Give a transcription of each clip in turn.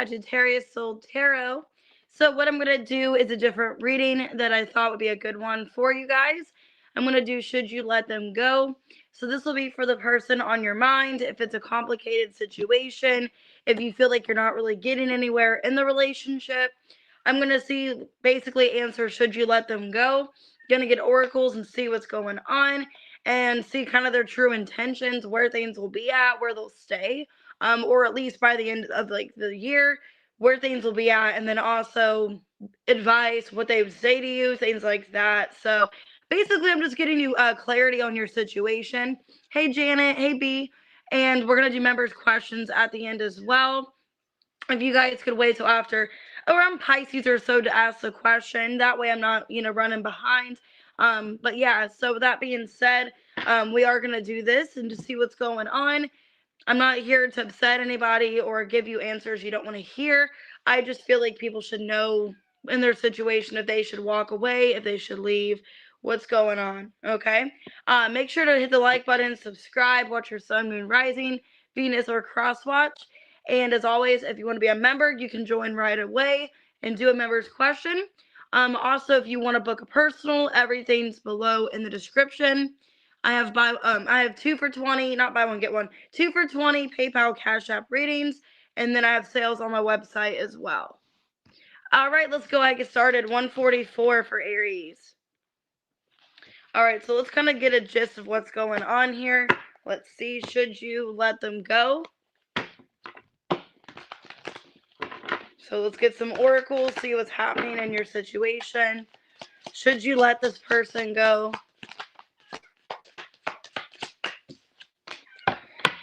Sagittarius Soul Tarot. So what I'm going to do is a different reading that I thought would be a good one for you guys. I'm going to do Should You Let Them Go? So this will be for the person on your mind. If it's a complicated situation, if you feel like you're not really getting anywhere in the relationship, I'm going to see basically answer Should You Let Them Go? Going to get oracles and see what's going on and see kind of their true intentions, where things will be at, where they'll stay. Or at least by the end of like the year, where things will be at, and then also advice, what they would say to you, things like that. So basically, I'm just getting you clarity on your situation. Hey, Janet. Hey, B. And we're going to do members' questions at the end as well. If you guys could wait till after around Pisces or so to ask the question, that way I'm not, running behind. But yeah, so with that being said, we are going to do this and to see what's going on. I'm not here to upset anybody or give you answers you don't want to hear. I just feel like people should know in their situation if they should walk away, if they should leave, what's going on, okay? Make sure to hit the like button, subscribe, watch your sun, moon, rising, Venus, or cross watch. And as always, if you want to be a member, you can join right away and do a member's question. Also, if you want to book a personal, everything's below in the description. I have 2 for $20, not buy one get one, 2 for $20 PayPal Cash App readings, and then I have sales on my website as well. All right, let's go ahead and get started. 144 for Aries. All right, so let's kind of get a gist of what's going on here. Let's see. Should you let them go? So let's get some oracles, see what's happening in your situation. Should you let this person go?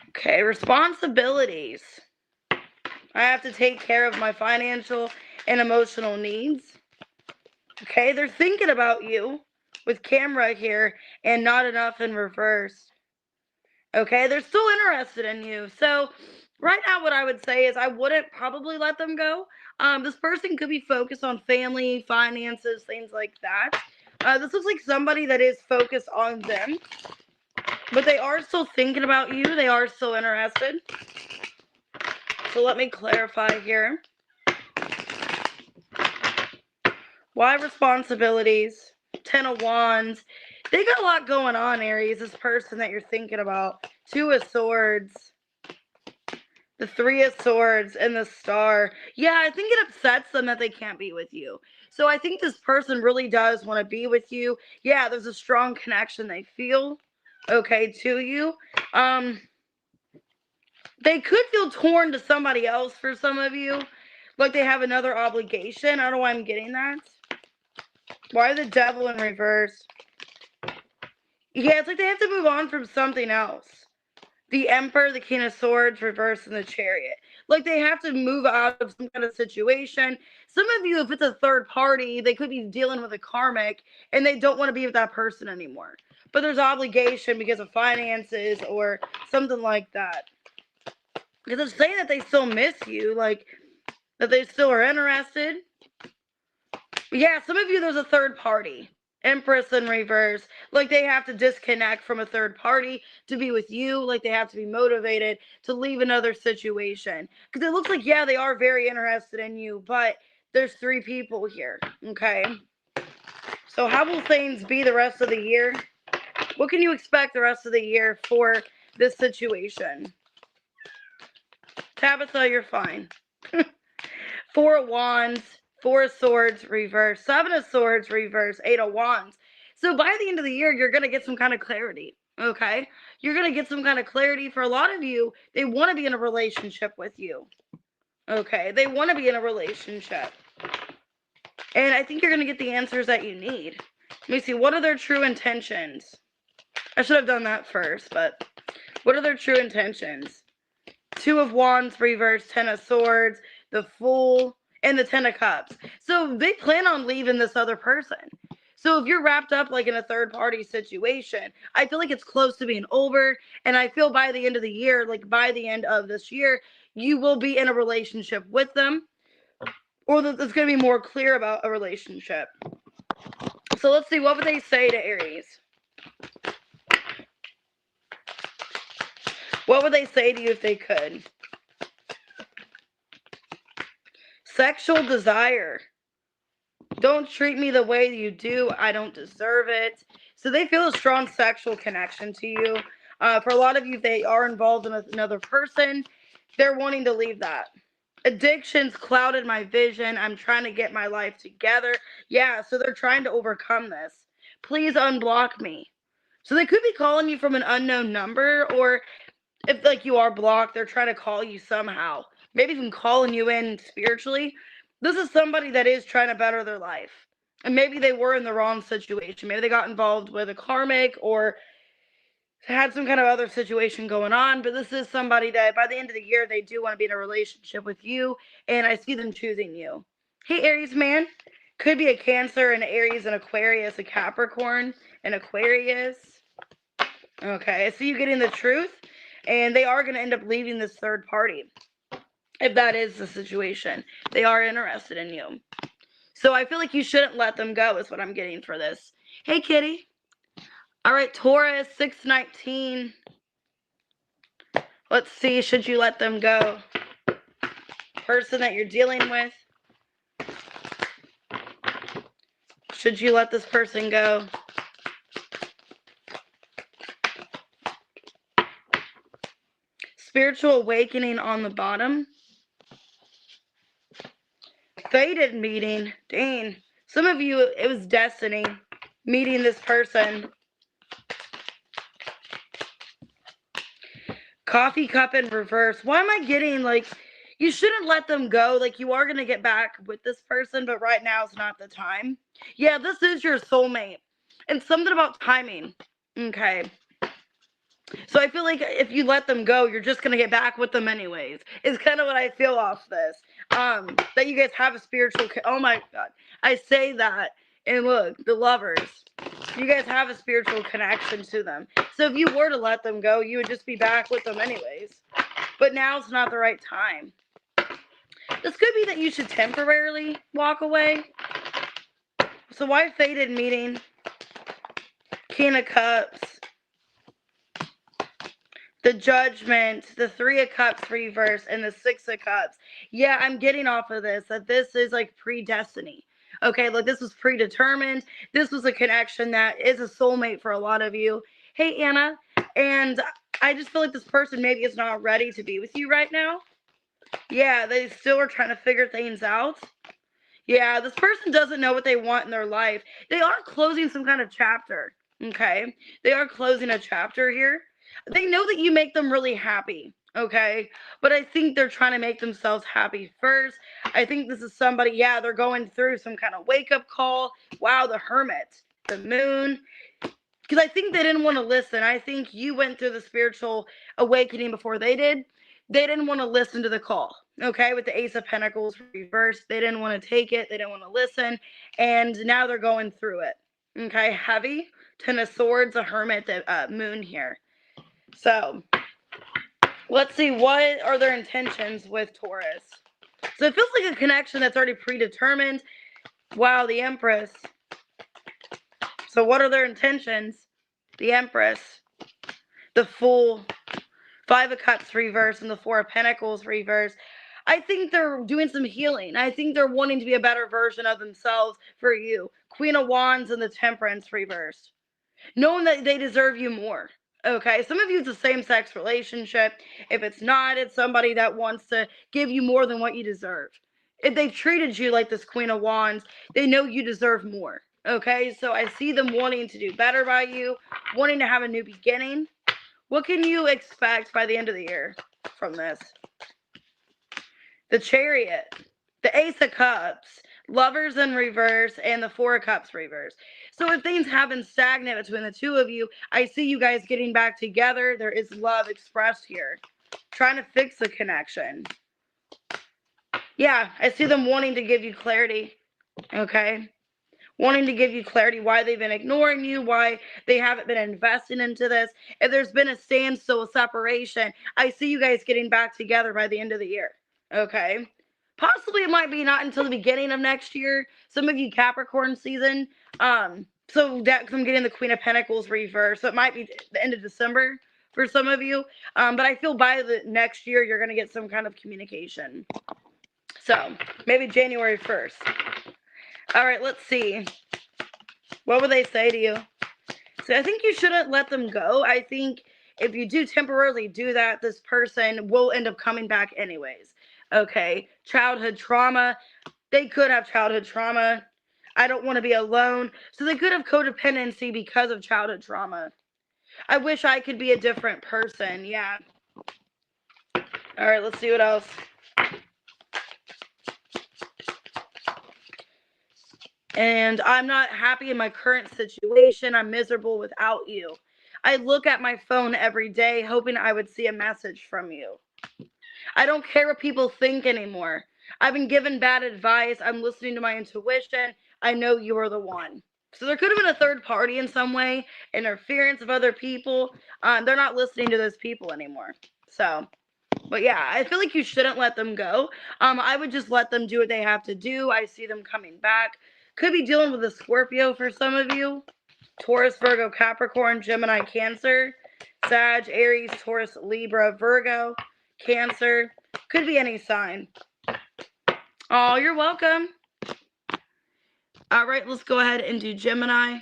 Okay, responsibilities. I have to take care of my financial and emotional needs. Okay, they're thinking about you with camera here and not enough in reverse. Okay, they're still interested in you. So right now what I would say is I wouldn't probably let them go. This person could be focused on family, finances, things like that. This looks like somebody that is focused on them. But they are still thinking about you. They are still interested. So let me clarify here. Why responsibilities? 10 of Wands. They got a lot going on, Aries, this person that you're thinking about. 2 of Swords. The 3 of Swords and the Star. Yeah, I think it upsets them that they can't be with you. So I think this person really does want to be with you. Yeah, there's a strong connection they feel, okay, to you. They could feel torn to somebody else for some of you. Like they have another obligation. I don't know why I'm getting that. Why the Devil in reverse? Yeah, it's like they have to move on from something else. The Emperor, the King of Swords, reverse, and the Chariot. Like they have to move out of some kind of situation. Some of you, if it's a third party, they could be dealing with a karmic and they don't want to be with that person anymore. But there's obligation because of finances or something like that. Because it's saying that they still miss you, like that they still are interested. Yeah, some of you, there's a third party. Empress in reverse. Like they have to disconnect from a third party to be with you. Like they have to be motivated to leave another situation. Because it looks like, yeah, they are very interested in you, but there's 3 people here. Okay. So how will things be the rest of the year? What can you expect the rest of the year for this situation? Tabitha, you're fine. 4 of Wands, 4 of Swords, reverse, 7 of Swords, reverse, 8 of Wands. So by the end of the year, you're going to get some kind of clarity, okay? You're going to get some kind of clarity. For a lot of you, they want to be in a relationship with you, okay? They want to be in a relationship. And I think you're going to get the answers that you need. Let me see. What are their true intentions? I should have done that first, but what are their true intentions? 2 of Wands, reverse, 10 of Swords, the Fool, and the 10 of Cups. So they plan on leaving this other person. So if you're wrapped up like in a third party situation, I feel like it's close to being over. And I feel by the end of the year, like by the end of this year, you will be in a relationship with them. Or that it's going to be more clear about a relationship. So let's see, what would they say to Aries? What would they say to you if they could? Sexual desire. Don't treat me the way you do. I don't deserve it. So they feel a strong sexual connection to you. For a lot of you, they are involved in another person. They're wanting to leave that. Addictions clouded my vision. I'm trying to get my life together. Yeah, so they're trying to overcome this. Please unblock me. So they could be calling you from an unknown number, or if like you are blocked, they're trying to call you somehow. Maybe even calling you in spiritually. This is somebody that is trying to better their life. And maybe they were in the wrong situation. Maybe they got involved with a karmic or had some kind of other situation going on. But this is somebody that by the end of the year, they do want to be in a relationship with you. And I see them choosing you. Hey, Aries man. Could be a Cancer, an Aries, an Aquarius, a Capricorn, an Aquarius. Okay, I see you getting the truth. And they are going to end up leaving this third party. If that is the situation. They are interested in you. So I feel like you shouldn't let them go is what I'm getting for this. Hey, kitty. All right, Taurus, 619. Let's see, should you let them go? Person that you're dealing with. Should you let this person go? Spiritual awakening on the bottom. Fated meeting. Dang. Some of you, it was destiny. Meeting this person. Coffee cup in reverse. Why am I getting, like, you shouldn't let them go. Like, you are going to get back with this person, but right now is not the time. Yeah, this is your soulmate. And something about timing. Okay. So I feel like if you let them go, you're just going to get back with them anyways. Is kind of what I feel off this. That you guys have a spiritual... Oh, my God. I say that. And look, the lovers. You guys have a spiritual connection to them. So if you were to let them go, you would just be back with them anyways. But now's not the right time. This could be that you should temporarily walk away. So why fated meeting? King of Cups. The Judgment, the Three of Cups reverse, and the Six of Cups. Yeah, I'm getting off of this, that this is like predestiny. Okay, look, this was predetermined. This was a connection that is a soulmate for a lot of you. Hey, Anna. And I just feel like this person maybe is not ready to be with you right now. Yeah, they still are trying to figure things out. Yeah, this person doesn't know what they want in their life. They are closing some kind of chapter. Okay? They are closing a chapter here. They know that you make them really happy. Okay? But I think they're trying to make themselves happy first. I think this is somebody, yeah, they're going through some kind of wake-up call. Wow, the Hermit. The Moon. Because I think they didn't want to listen. I think you went through the spiritual awakening before they did. They didn't want to listen to the call. Okay, with the Ace of Pentacles reversed. They didn't want to take it. They didn't want to listen. And now they're going through it. Okay, heavy. Ten of Swords, a Hermit, the Moon here. So, let's see. What are their intentions with Taurus? So it feels like a connection that's already predetermined. Wow, the Empress. So what are their intentions? The Empress. The Fool. Five of Cups reverse and the Four of Pentacles reverse. I think they're doing some healing. I think they're wanting to be a better version of themselves for you. Queen of Wands and the Temperance reversed. Knowing that they deserve you more. Okay, some of you it's a same-sex relationship. If it's not, it's somebody that wants to give you more than what you deserve. If they've treated you like this Queen of Wands, they know you deserve more. Okay, so I see them wanting to do better by you, wanting to have a new beginning. What can you expect by the end of the year from this? The Chariot, the Ace of Cups, Lovers in reverse, and the Four of Cups reverse. So if things have been stagnant between the two of you, I see you guys getting back together. There is love expressed here. Trying to fix the connection. Yeah, I see them wanting to give you clarity. Okay? Wanting to give you clarity why they've been ignoring you, why they haven't been investing into this. If there's been a standstill, a separation, I see you guys getting back together by the end of the year. Okay? Possibly it might be not until the beginning of next year. Some of you Capricorn season. So that I'm getting the Queen of Pentacles reverse. So it might be the end of December for some of you. But I feel by the next year you're going to get some kind of communication. So, maybe January 1st. All right, let's see. What would they say to you? So I think you shouldn't let them go. I think if you do temporarily do that, this person will end up coming back anyways. Okay, childhood trauma. They could have childhood trauma. I don't want to be alone. So they could have codependency because of childhood trauma. I wish I could be a different person. Yeah. All right, let's see what else. And I'm not happy in my current situation. I'm miserable without you. I look at my phone every day hoping I would see a message from you. I don't care what people think anymore. I've been given bad advice. I'm listening to my intuition. I know you are the one. So there could have been a third party in some way, interference of other people. They're not listening to those people anymore. So, but yeah, I feel like you shouldn't let them go. I would just let them do what they have to do. I see them coming back. Could be dealing with a Scorpio for some of you. Taurus, Virgo, Capricorn, Gemini, Cancer, Sag, Aries, Taurus, Libra, Virgo, Cancer. Could be any sign. Oh, you're welcome. All right, let's go ahead and do Gemini.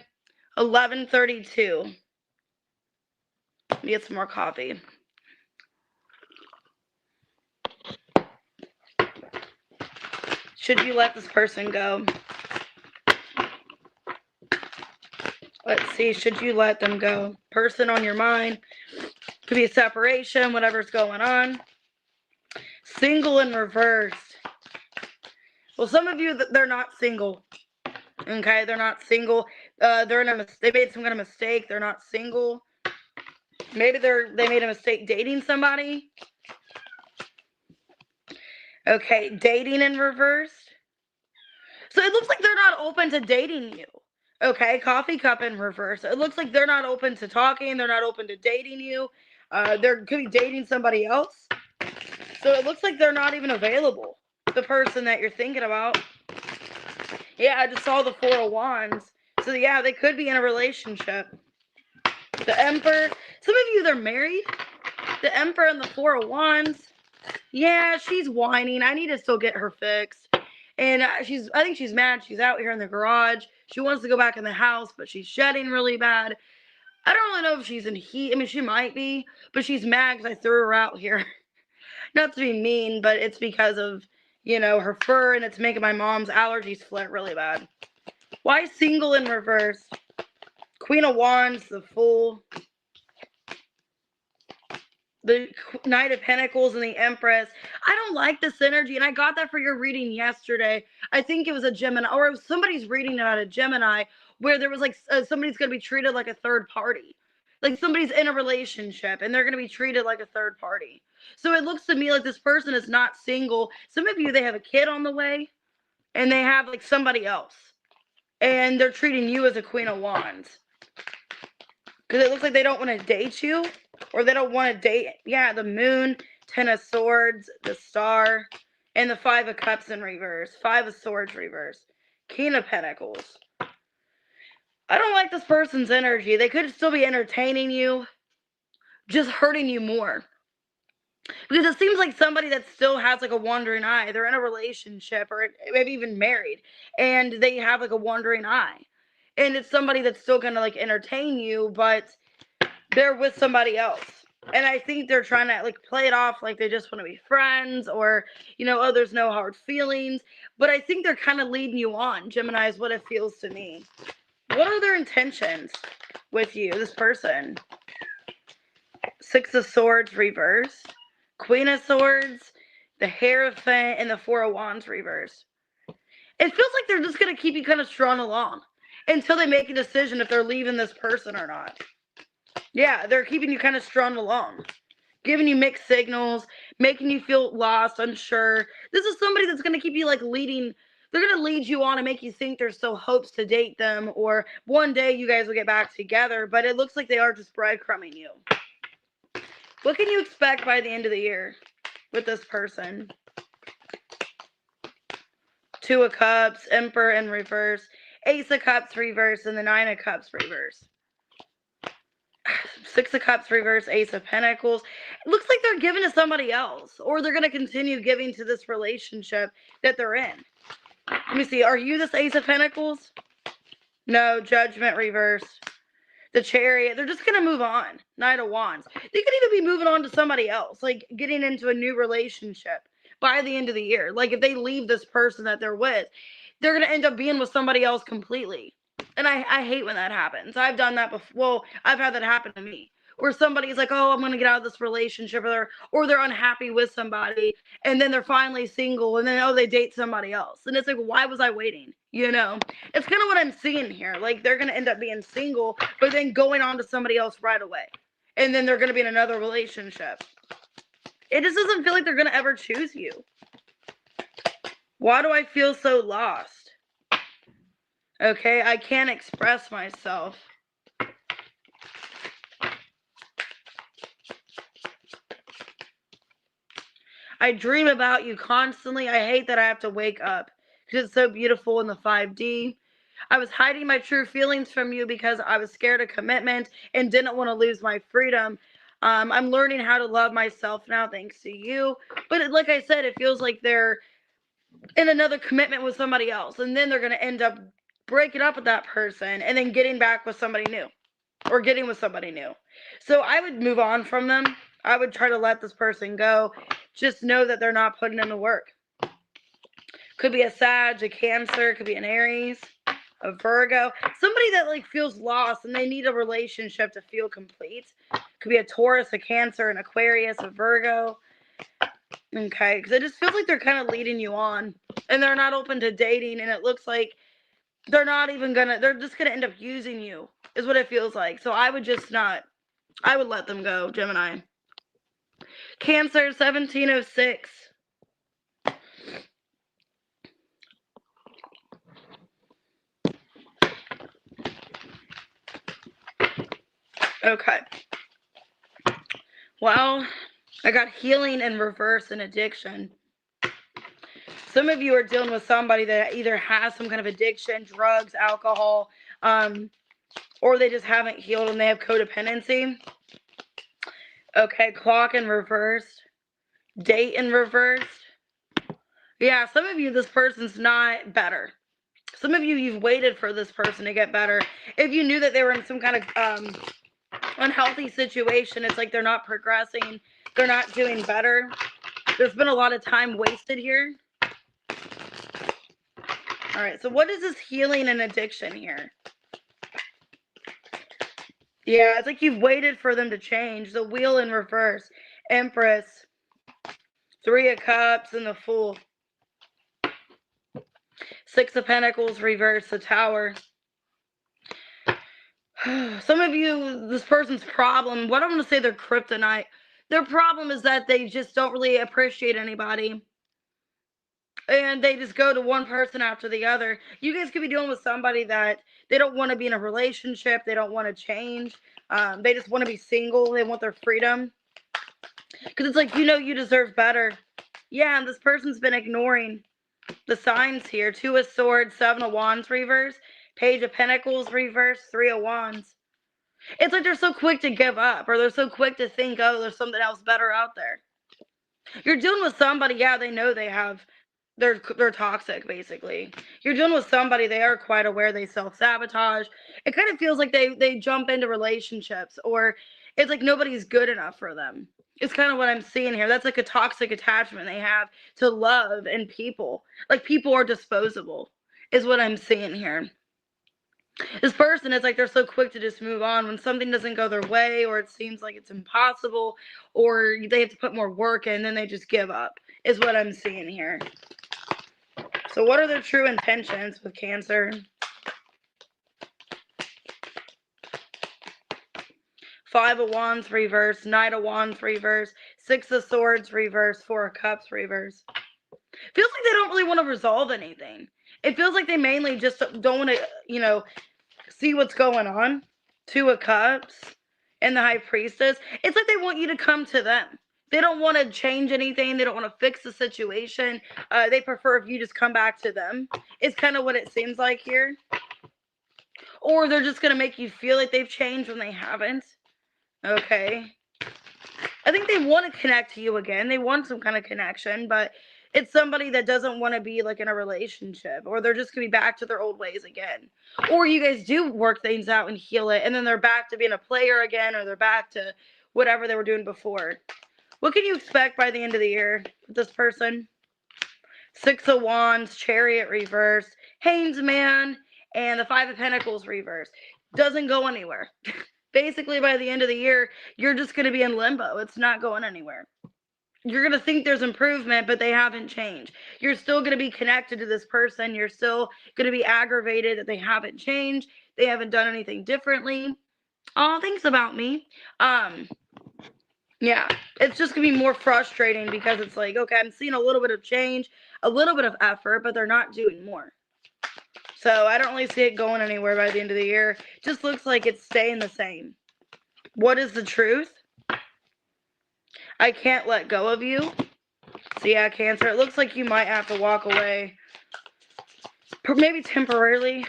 11:32. Let me get some more coffee. Should you let this person go? Let's see. Should you let them go? Person on your mind. Could be a separation, whatever's going on. Single and reversed. Well, some of you, they're not single. Okay, they're not single. They made some kind of mistake. They're not single. Maybe they made a mistake dating somebody. Okay, dating in reversed. So it looks like they're not open to dating you. Okay, coffee cup in reverse. It looks like they're not open to talking. They're not open to dating you. They're could be dating somebody else. So it looks like they're not even available. The person that you're thinking about. Yeah, I just saw the Four of Wands. So yeah, they could be in a relationship. The Emperor. Some of you, they're married. The Emperor and the Four of Wands. Yeah, she's whining. I need to still get her fixed. And I think she's mad. She's out here in the garage. She wants to go back in the house, but she's shedding really bad. I don't really know if she's in heat. I mean, she might be, but she's mad because I threw her out here. Not to be mean, but it's because of, her fur, and it's making my mom's allergies flare really bad. Why single in reverse? Queen of Wands, the Fool. The Knight of Pentacles and the Empress. I don't like this energy, and I got that for your reading yesterday. I think it was a Gemini, or it was somebody's reading about a Gemini, where there was like somebody's going to be treated like a third party. Like somebody's in a relationship, and they're going to be treated like a third party. So it looks to me like this person is not single. Some of you, they have a kid on the way, and they have like somebody else. And they're treating you as a Queen of Wands. Because it looks like they don't want to date you. Or they don't want to date. Yeah, the Moon, Ten of Swords, the Star, and the Five of Cups in reverse. Five of Swords reverse. King of Pentacles. I don't like this person's energy. They could still be entertaining you, just hurting you more. Because it seems like somebody that still has like a wandering eye. They're in a relationship or maybe even married, and they have like a wandering eye. And it's somebody that's still going to like entertain you, but they're with somebody else. And I think they're trying to like play it off like they just want to be friends, or, oh, there's no hard feelings. But I think they're kind of leading you on. Gemini is what it feels to me. What are their intentions with you, this person? Six of Swords reverse. Queen of Swords, the Hierophant, and the Four of Wands reverse. It feels like they're just going to keep you kind of strung along until they make a decision if they're leaving this person or not. Yeah, they're keeping you kind of strung along, giving you mixed signals, making you feel lost, unsure. This is somebody that's going to keep you like leading. They're going to lead you on and make you think there's still hopes to date them, or one day you guys will get back together, but it looks like they are just breadcrumbing you. What can you expect by the end of the year with this person? Two of Cups, Emperor in reverse, Ace of Cups reverse, and the Nine of Cups reverse. Six of Cups reverse, Ace of Pentacles. It looks like they're giving to somebody else, or they're going to continue giving to this relationship that they're in. Let me see. Are you this Ace of Pentacles? No. Judgment reverse. The Chariot. They're just going to move on. Knight of Wands. They could even be moving on to somebody else, like getting into a new relationship by the end of the year. Like if they leave this person that they're with, they're going to end up being with somebody else completely. And I hate when that happens. I've done that before. Well, I've had that happen to me. Where somebody's like, oh, I'm going to get out of this relationship, or they're unhappy with somebody, and then they're finally single, and then, oh, they date somebody else. And it's like, why was I waiting? You know? It's kind of what I'm seeing here. Like, they're going to end up being single, but then going on to somebody else right away. And then they're going to be in another relationship. It just doesn't feel like they're going to ever choose you. Why do I feel so lost? Okay, I can't express myself. I dream about you constantly. I hate that I have to wake up because it's so beautiful in the 5D. I was hiding my true feelings from you because I was scared of commitment and didn't want to lose my freedom. I'm learning how to love myself now thanks to you. But like I said, it feels like they're in another commitment with somebody else. And then they're going to end up breaking up with that person and then getting back with somebody new. Or getting with somebody new. So I would move on from them. I would try to let this person go. Just know that they're not putting in the work. Could be a Sag, a Cancer, could be an Aries, a Virgo. Somebody that like feels lost and they need a relationship to feel complete. Could be a Taurus, a Cancer, an Aquarius, a Virgo. Okay, because it just feels like they're kind of leading you on. And they're not open to dating, and it looks like they're not even gonna, they're just gonna end up using you, is what it feels like. So I would just not, I would let them go, Gemini. Cancer, 1706. Okay. Well, I got healing in reverse and addiction. Some of you are dealing with somebody that either has some kind of addiction, drugs, alcohol, or they just haven't healed and they have codependency. Okay, clock in reversed. Date in reversed. Yeah, some of you, this person's not better. Some of you, you've waited for this person to get better. If you knew that they were in some kind of unhealthy situation, it's like they're not progressing. They're not doing better. There's been a lot of time wasted here. All right, so what is this healing and addiction here? Yeah, it's like you've waited for them to change. The wheel in reverse. Empress. 3 of Cups and the Fool. 6 of Pentacles reverse. The Tower. Some of you, this person's problem, what I'm going to say their kryptonite. Their problem is that they just don't really appreciate anybody. And they just go to one person after the other. You guys could be dealing with somebody that they don't want to be in a relationship. They don't want to change. They just want to be single. They want their freedom. Because it's like, you know, you deserve better. Yeah, and this person's been ignoring the signs here. 2 of Swords, 7 of Wands reverse. Page of Pentacles reverse. 3 of Wands. It's like they're so quick to give up. Or they're so quick to think, oh, there's something else better out there. You're dealing with somebody, yeah, they know they have... They're toxic, basically. You're dealing with somebody, they are quite aware, they self-sabotage. It kind of feels like they jump into relationships, or it's like nobody's good enough for them. It's kind of what I'm seeing here. That's like a toxic attachment they have to love and people. Like people are disposable, is what I'm seeing here. This person, it's like they're so quick to just move on when something doesn't go their way, or it seems like it's impossible, or they have to put more work in, then they just give up, is what I'm seeing here. So what are their true intentions with Cancer? 5 of Wands reverse, Knight of Wands reverse, 6 of Swords reverse, 4 of Cups reverse. Feels like they don't really want to resolve anything. It feels like they mainly just don't want to, you know, see what's going on. 2 of Cups and the High Priestess. It's like they want you to come to them. They don't want to change anything. They don't want to fix the situation. They prefer if you just come back to them. It's kind of what it seems like here. Or they're just going to make you feel like they've changed when they haven't. Okay. I think they want to connect to you again. They want some kind of connection, but it's somebody that doesn't want to be like in a relationship, or they're just going to be back to their old ways again. Or you guys do work things out and heal it, and then they're back to being a player again, or they're back to whatever they were doing before. What can you expect by the end of the year with this person? Six of Wands, Chariot reverse, Hanged Man, and the Five of Pentacles reverse. Doesn't go anywhere. Basically, by the end of the year, you're just going to be in limbo. It's not going anywhere. You're going to think there's improvement, but they haven't changed. You're still going to be connected to this person. You're still going to be aggravated that they haven't changed. They haven't done anything differently. Oh, thanks about me. Yeah, it's just going to be more frustrating because it's like, okay, I'm seeing a little bit of change, a little bit of effort, but they're not doing more. So I don't really see it going anywhere by the end of the year. It just looks like it's staying the same. What is the truth? I can't let go of you. So yeah, Cancer, it looks like you might have to walk away. Maybe temporarily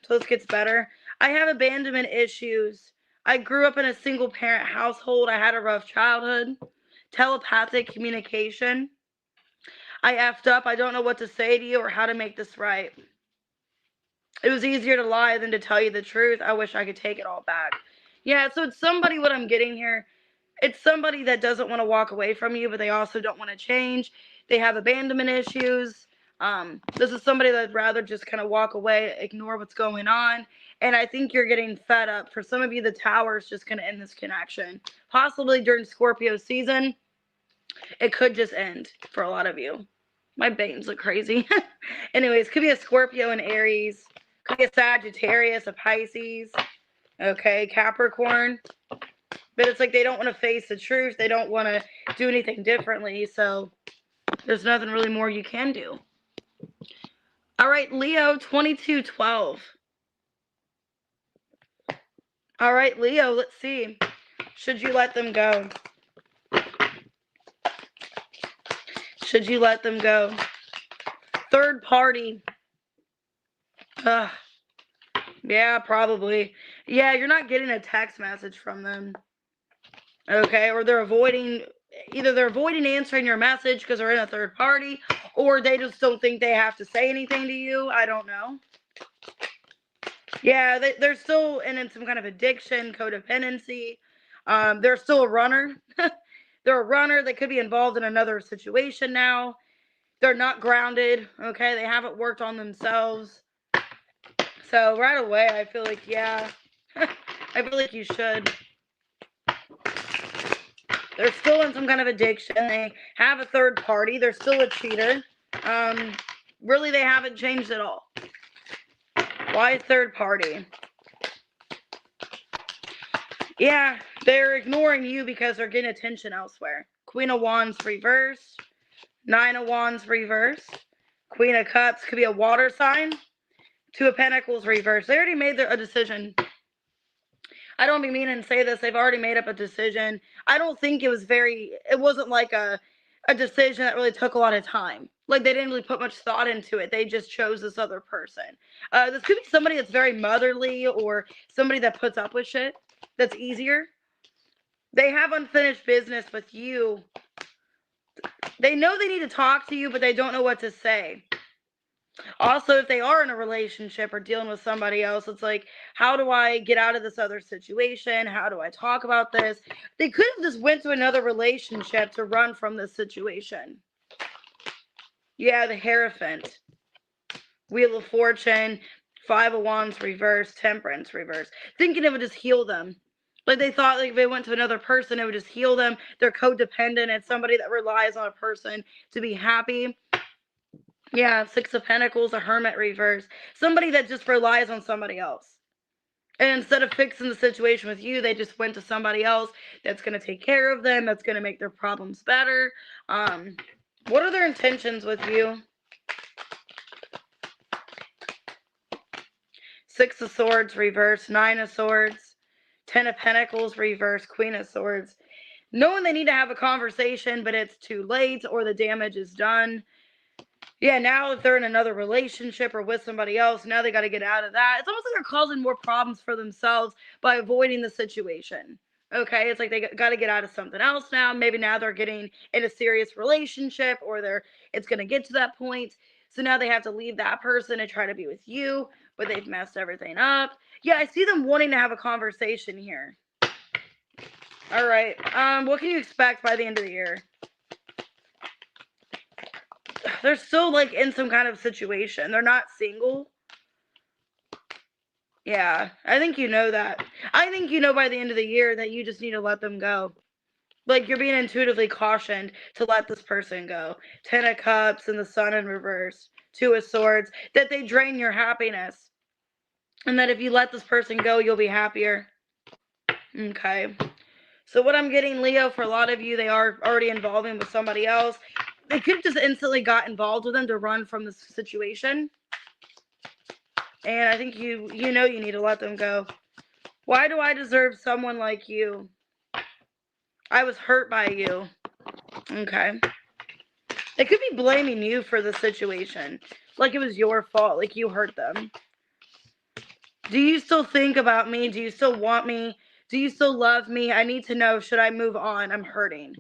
until this gets better. I have abandonment issues. I grew up in a single parent household. I had a rough childhood. Telepathic communication. I effed up. I don't know what to say to you or how to make this right. It was easier to lie than to tell you the truth. I wish I could take it all back. Yeah, so it's somebody, what I'm getting here, it's somebody that doesn't want to walk away from you, but they also don't want to change. They have abandonment issues. This is somebody that'd rather just kind of walk away, ignore what's going on. And I think you're getting fed up. For some of you, the Tower is just going to end this connection. Possibly during Scorpio season, it could just end for a lot of you. My veins look crazy. Anyways, could be a Scorpio and Aries. Could be a Sagittarius, a Pisces. Okay, Capricorn. But it's like they don't want to face the truth. They don't want to do anything differently. So there's nothing really more you can do. All right, Leo, 2212. All right, Leo, let's see. Should you let them go? Should you let them go? Third party. Yeah, probably. Yeah, you're not getting a text message from them. Okay, or they're avoiding, either they're avoiding answering your message because they're in a third party, or they just don't think they have to say anything to you. I don't know. Yeah, they're still in some kind of addiction, codependency. They're still a runner. They're a runner. They could be involved in another situation now. They're not grounded. Okay, they haven't worked on themselves. So right away, I feel like, yeah, I feel like you should. They're still in some kind of addiction. They have a third party. They're still a cheater. Really, they haven't changed at all. Why third party? Yeah, they're ignoring you because they're getting attention elsewhere. Queen of Wands reverse. Nine of Wands reverse. Queen of Cups could be a water sign. Two of Pentacles reverse. They already made a decision. I don't be meaning to say this. They've already made up a decision. I don't think it wasn't like a decision that really took a lot of time. Like, they didn't really put much thought into it. They just chose this other person. This could be somebody that's very motherly, or somebody that puts up with shit. That's easier. They have unfinished business with you. They know they need to talk to you, but they don't know what to say. Also, if they are in a relationship or dealing with somebody else, it's like, how do I get out of this other situation? How do I talk about this? They could have just went to another relationship to run from this situation. Yeah, the Hierophant. Wheel of Fortune. Five of Wands reverse. Temperance reverse. Thinking it would just heal them. Like, they thought, like, if they went to another person, it would just heal them. They're codependent. It's somebody that relies on a person to be happy. Yeah, Six of Pentacles, a Hermit reverse. Somebody that just relies on somebody else. And instead of fixing the situation with you, they just went to somebody else that's going to take care of them, that's going to make their problems better. What are their intentions with you? Six of Swords reverse. Nine of Swords. Ten of Pentacles reverse. Queen of Swords. Knowing they need to have a conversation, but it's too late, or the damage is done. Yeah, now if they're in another relationship or with somebody else, now they got to get out of that. It's almost like they're causing more problems for themselves by avoiding the situation. Okay, it's like they got to get out of something else now. Maybe now they're getting in a serious relationship, or it's going to get to that point. So now they have to leave that person and try to be with you, but they've messed everything up. Yeah, I see them wanting to have a conversation here. All right. What can you expect by the end of the year? They're still like in some kind of situation. They're not single. Yeah, I think you know that. I think you know by the end of the year that you just need to let them go. Like, you're being intuitively cautioned to let this person go. 10 of Cups and the Sun in reverse. 2 of Swords. That they drain your happiness. And that if you let this person go, you'll be happier. Okay. So what I'm getting, Leo, for a lot of you, they are already involving with somebody else. They could have just instantly got involved with them to run from this situation. And I think you know you need to let them go. Why do I deserve someone like you? I was hurt by you. Okay. They could be blaming you for the situation. Like it was your fault. Like you hurt them. Do you still think about me? Do you still want me? Do you still love me? I need to know, should I move on? I'm hurting.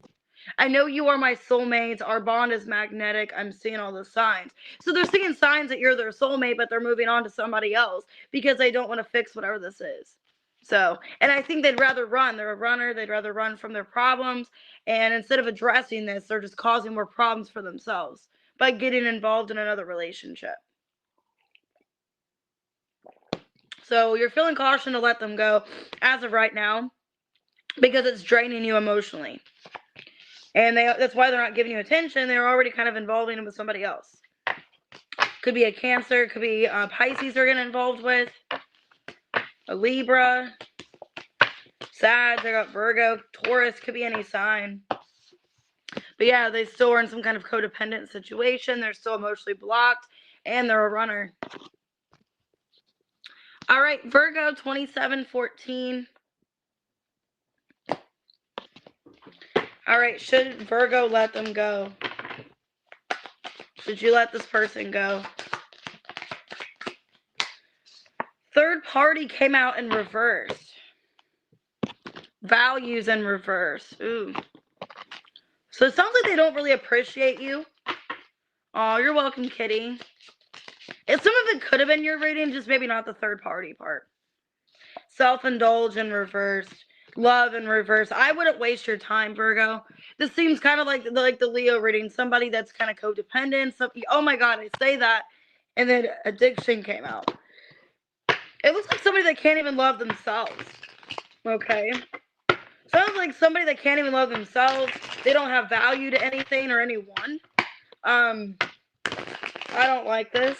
I know you are my soulmates. Our bond is magnetic. I'm seeing all the signs. So they're seeing signs that you're their soulmate, but they're moving on to somebody else because they don't want to fix whatever this is. So, and I think they'd rather run. They're a runner. They'd rather run from their problems. And instead of addressing this, they're just causing more problems for themselves by getting involved in another relationship. So you're feeling caution to let them go as of right now because it's draining you emotionally. And that's why they're not giving you attention. They're already kind of involving them with somebody else. Could be a Cancer. Could be Pisces they're getting involved with. A Libra. Sag. They got Virgo. Taurus. Could be any sign. But yeah, they still are in some kind of codependent situation. They're still emotionally blocked. And they're a runner. All right, Virgo 2714. All right, should Virgo let them go? Should you let this person go? Third party came out in reverse. Values in reverse. Ooh. So it sounds like they don't really appreciate you. Oh, you're welcome, kitty. Some of it could have been your reading, just maybe not the third party part. Self-indulge in reverse. Love in reverse. I wouldn't waste your time, Virgo. This seems kind of like the Leo reading. Somebody that's kind of codependent. Oh my God, I say that. And then addiction came out. It looks like somebody that can't even love themselves. Okay. Sounds like somebody that can't even love themselves. They don't have value to anything or anyone. I don't like this.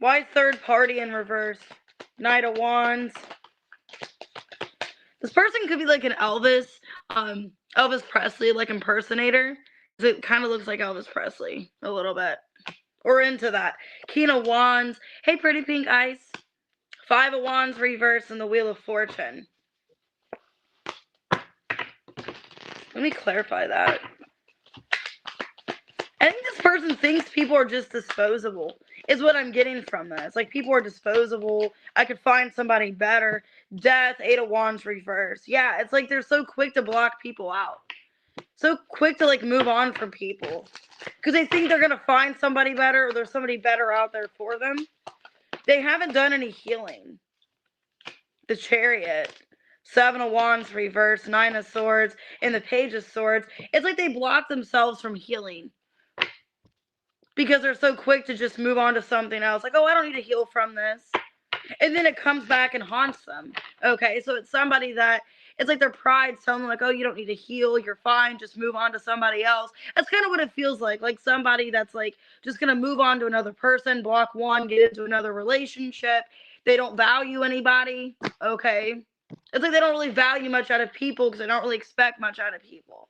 Why third party in reverse? Knight of Wands. This person could be like an Elvis Presley, like impersonator. It kind of looks like Elvis Presley a little bit. Or into that. King of Wands. Hey, pretty pink ice. 5 of Wands reverse and the Wheel of Fortune. Let me clarify that. I think this person thinks people are just disposable, is what I'm getting from this. Like, people are disposable. I could find somebody better. Death, 8 of Wands reverse. Yeah, it's like they're so quick to block people out. So quick to, like, move on from people. Because they think they're going to find somebody better or there's somebody better out there for them. They haven't done any healing. The Chariot. 7 of Wands reverse. 9 of Swords. And the Page of Swords. It's like they block themselves from healing. Because they're so quick to just move on to something else. Like, oh, I don't need to heal from this. And then it comes back and haunts them. Okay, so it's somebody that, it's like their pride's telling them, like, oh, you don't need to heal. You're fine. Just move on to somebody else. That's kind of what it feels like. Like somebody that's, like, just going to move on to another person, block one, get into another relationship. They don't value anybody. Okay. It's like they don't really value much out of people because they don't really expect much out of people.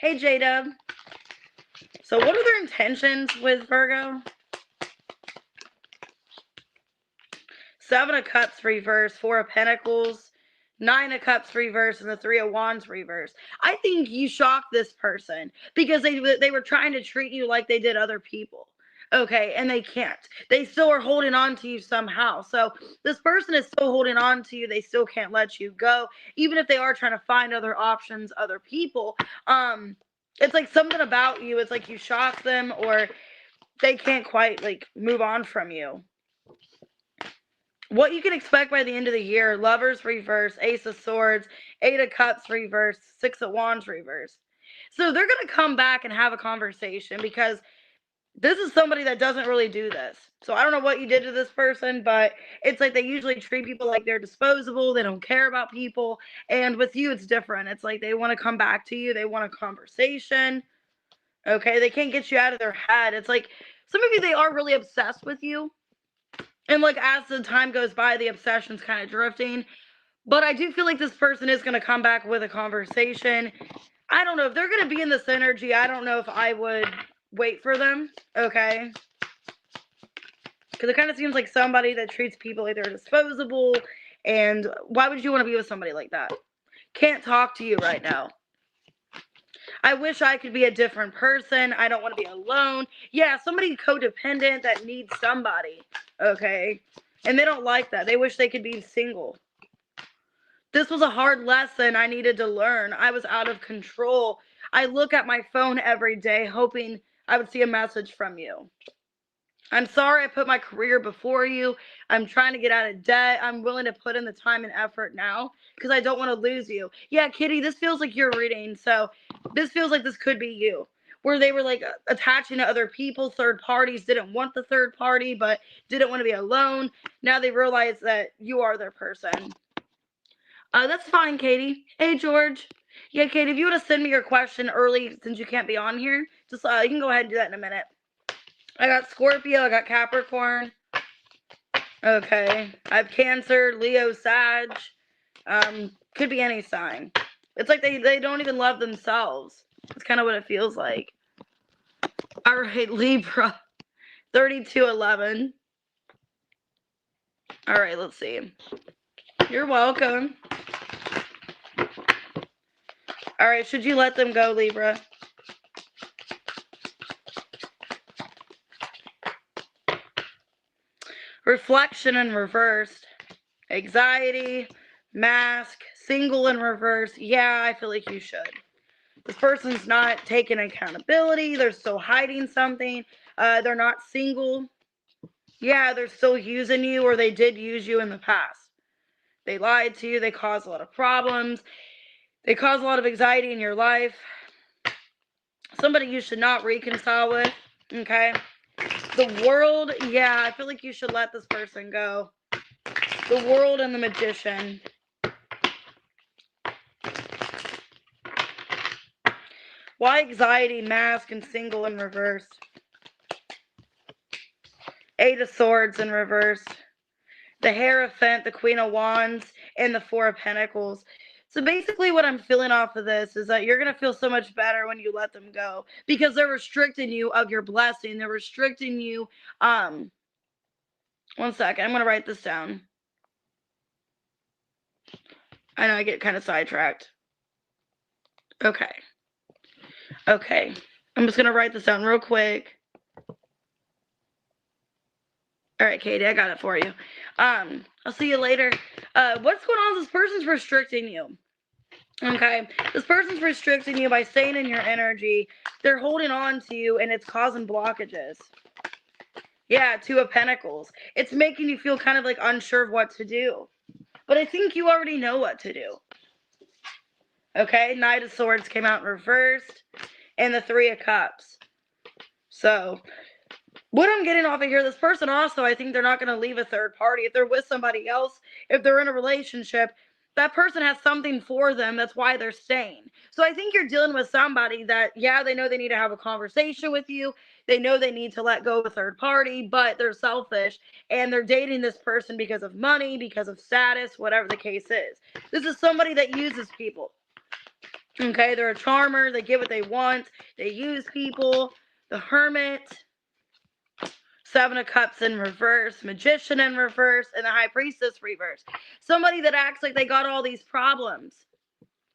Hey, J-Dub. So what are their intentions with Virgo? 7 of Cups reverse, 4 of Pentacles, 9 of Cups reverse, and the 3 of Wands reverse. I think you shocked this person because they were trying to treat you like they did other people. Okay, and they can't. They still are holding on to you somehow. So this person is still holding on to you. They still can't let you go, even if they are trying to find other options, other people. It's like something about you. It's like you shock them, or they can't quite like move on from you. What you can expect by the end of the year: Lovers reverse, Ace of Swords, Eight of Cups reverse, Six of Wands reverse. So they're going to come back and have a conversation, because this is somebody that doesn't really do this. So I don't know what you did to this person, but it's like they usually treat people like they're disposable. They don't care about people. And with you, it's different. It's like they want to come back to you. They want a conversation. Okay, they can't get you out of their head. It's like some of you, they are really obsessed with you. And like as the time goes by, the obsession's kind of drifting. But I do feel like this person is going to come back with a conversation. I don't know if they're going to be in this energy. I don't know if I would wait for them. Okay. Because it kind of seems like somebody that treats people like they're disposable. And why would you want to be with somebody like that? Can't talk to you right now. I wish I could be a different person. I don't want to be alone. Yeah, somebody codependent that needs somebody. Okay. And they don't like that. They wish they could be single. This was a hard lesson I needed to learn. I was out of control. I look at my phone every day hoping I would see a message from you. I'm sorry I put my career before you. I'm trying to get out of debt. I'm willing to put in the time and effort now because I don't want to lose you. Yeah, Kitty, this feels like your reading. So this feels like this could be you. Where they were like attaching to other people. Third parties didn't want the third party, but didn't want to be alone. Now they realize that you are their person. That's fine, Katie. Hey, George. Yeah, Katie, if you want to send me your question early since you can't be on here, just you can go ahead and do that in a minute. I got Scorpio. I got Capricorn. Okay. I have Cancer, Leo, Sag. Could be any sign. It's like they don't even love themselves. It's kind of what it feels like. All right, Libra. 3211. All right, let's see. You're welcome. All right, should you let them go, Libra? Reflection in reversed. Anxiety, mask, single in reverse. Yeah, I feel like you should. This person's not taking accountability. They're still hiding something. They're not single. Yeah, they're still using you, or they did use you in the past. They lied to you. They caused a lot of problems. They caused a lot of anxiety in your life. Somebody you should not reconcile with. Okay? The World. Yeah, I feel like you should let this person go. The World and the Magician. Why anxiety, mask, and single in reverse? Eight of Swords in reverse. The Hierophant, the Queen of Wands, and the Four of Pentacles. So basically what I'm feeling off of this is that you're going to feel so much better when you let them go. Because they're restricting you of your blessing. They're restricting you. One second. I'm going to write this down. I know I get kind of sidetracked. Okay. Okay. I'm just going to write this down real quick. All right, Katie, I got it for you. I'll see you later. What's going on? This person's restricting you. Okay, this person's restricting you by staying in your energy. They're holding on to you, and it's causing blockages. Yeah, Two of Pentacles. It's making you feel kind of like unsure of what to do. But I think you already know what to do. Okay, Knight of Swords came out reversed, and the Three of Cups. So what I'm getting off of here, this person also, I think they're not going to leave a third party. If they're with somebody else, if they're in a relationship, that person has something for them. That's why they're staying. So I think you're dealing with somebody that, yeah, they know they need to have a conversation with you. They know they need to let go of a third party, but they're selfish. And they're dating this person because of money, because of status, whatever the case is. This is somebody that uses people. Okay, they're a charmer. They get what they want. They use people. The Hermit. Seven of Cups in reverse, Magician in reverse, and the High Priestess reverse. Somebody that acts like they got all these problems.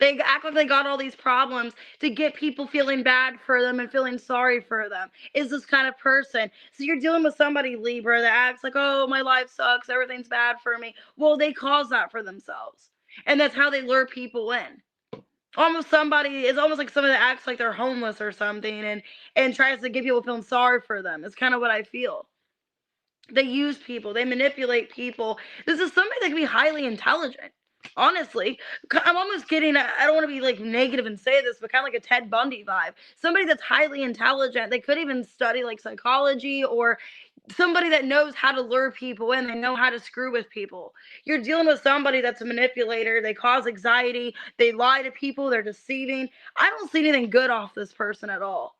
They act like they got all these problems to get people feeling bad for them and feeling sorry for them. Is this kind of person. So you're dealing with somebody, Libra, that acts like, oh, my life sucks, everything's bad for me. Well, they cause that for themselves. And that's how they lure people in. It's almost like somebody that acts like they're homeless or something and tries to get people feeling sorry for them. It's kind of what I feel. They use people. They manipulate people. This is somebody that can be highly intelligent. Honestly, I'm almost getting, I don't want to be like negative and say this, but kind of like a Ted Bundy vibe. Somebody that's highly intelligent. They could even study like psychology, or somebody that knows how to lure people in. They know how to screw with people. You're dealing with somebody that's a manipulator. They cause anxiety. They lie to people. They're deceiving. I don't see anything good off this person at all.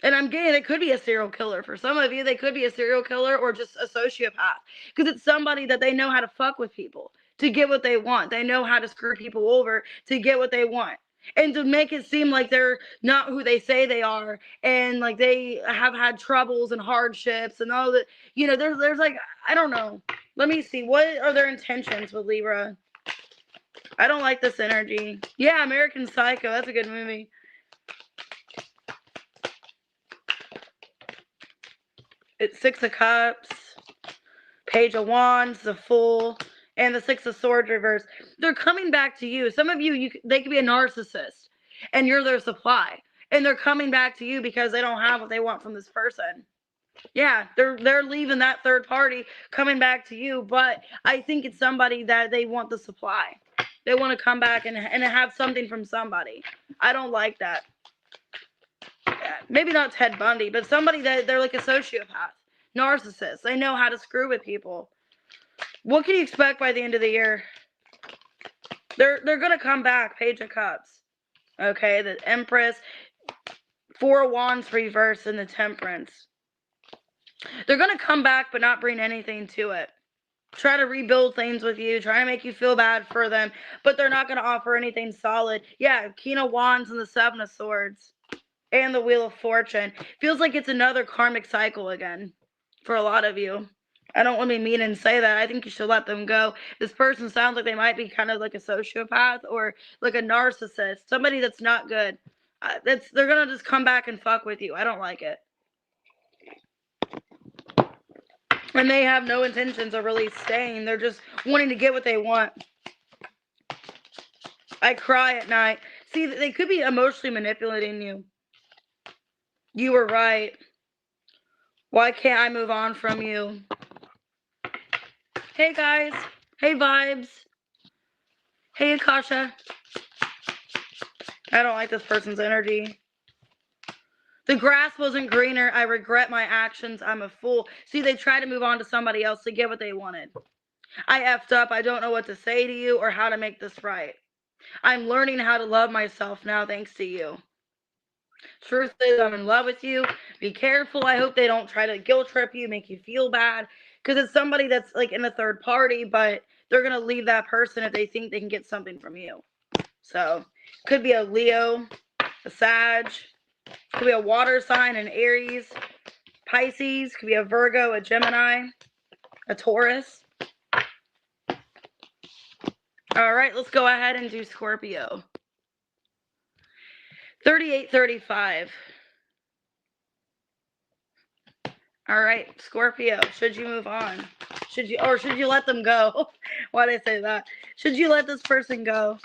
And I'm getting, it could be a serial killer. For some of you, they could be a serial killer or just a sociopath. Because it's somebody that they know how to fuck with people to get what they want. They know how to screw people over to get what they want. And to make it seem like they're not who they say they are. And like they have had troubles and hardships and all that. You know, there's like, I don't know. Let me see. What are their intentions with Libra? I don't like this energy. Yeah, American Psycho. That's a good movie. It's Six of Cups, Page of Wands, the Fool, and the Six of Swords reverse. They're coming back to you. Some of you, they could be a narcissist, and you're their supply. And they're coming back to you because they don't have what they want from this person. Yeah, they're leaving that third party, coming back to you. But I think it's somebody that they want the supply. They want to come back and have something from somebody. I don't like that. Maybe not Ted Bundy, but somebody that they're like a sociopath, narcissist. They know how to screw with people. What can you expect by the end of the year? They're gonna come back. Page of Cups. Okay, the Empress, Four of Wands reverse, and the Temperance. They're gonna come back, but not bring anything to it. Try to rebuild things with you, try to make you feel bad for them, but they're not gonna offer anything solid. Yeah, King of Wands and the Seven of Swords. And the Wheel of Fortune. Feels like it's another karmic cycle again for a lot of you. I don't want to be mean and say that. I think you should let them go. This person sounds like they might be kind of like a sociopath or like a narcissist. Somebody that's not good. They're going to just come back and fuck with you. I don't like it. And they have no intentions of really staying. They're just wanting to get what they want. I cry at night. See, they could be emotionally manipulating you. You were right. Why can't I move on from you? Hey, guys. Hey, Vibes. Hey, Akasha. I don't like this person's energy. The grass wasn't greener. I regret my actions. I'm a fool. See, they try to move on to somebody else to get what they wanted. I effed up. I don't know what to say to you or how to make this right. I'm learning how to love myself now thanks to you. Truth is, I'm in love with you. Be careful. I hope they don't try to guilt trip you, make you feel bad. Because it's somebody that's like in a third party, but they're going to leave that person if they think they can get something from you. So, could be a Leo, a Sag, could be a water sign, an Aries, Pisces, could be a Virgo, a Gemini, a Taurus. All right, let's go ahead and do Scorpio. 3835. All right, Scorpio, should you move on? Should you let them go? Why did I say that? Should you let this person go?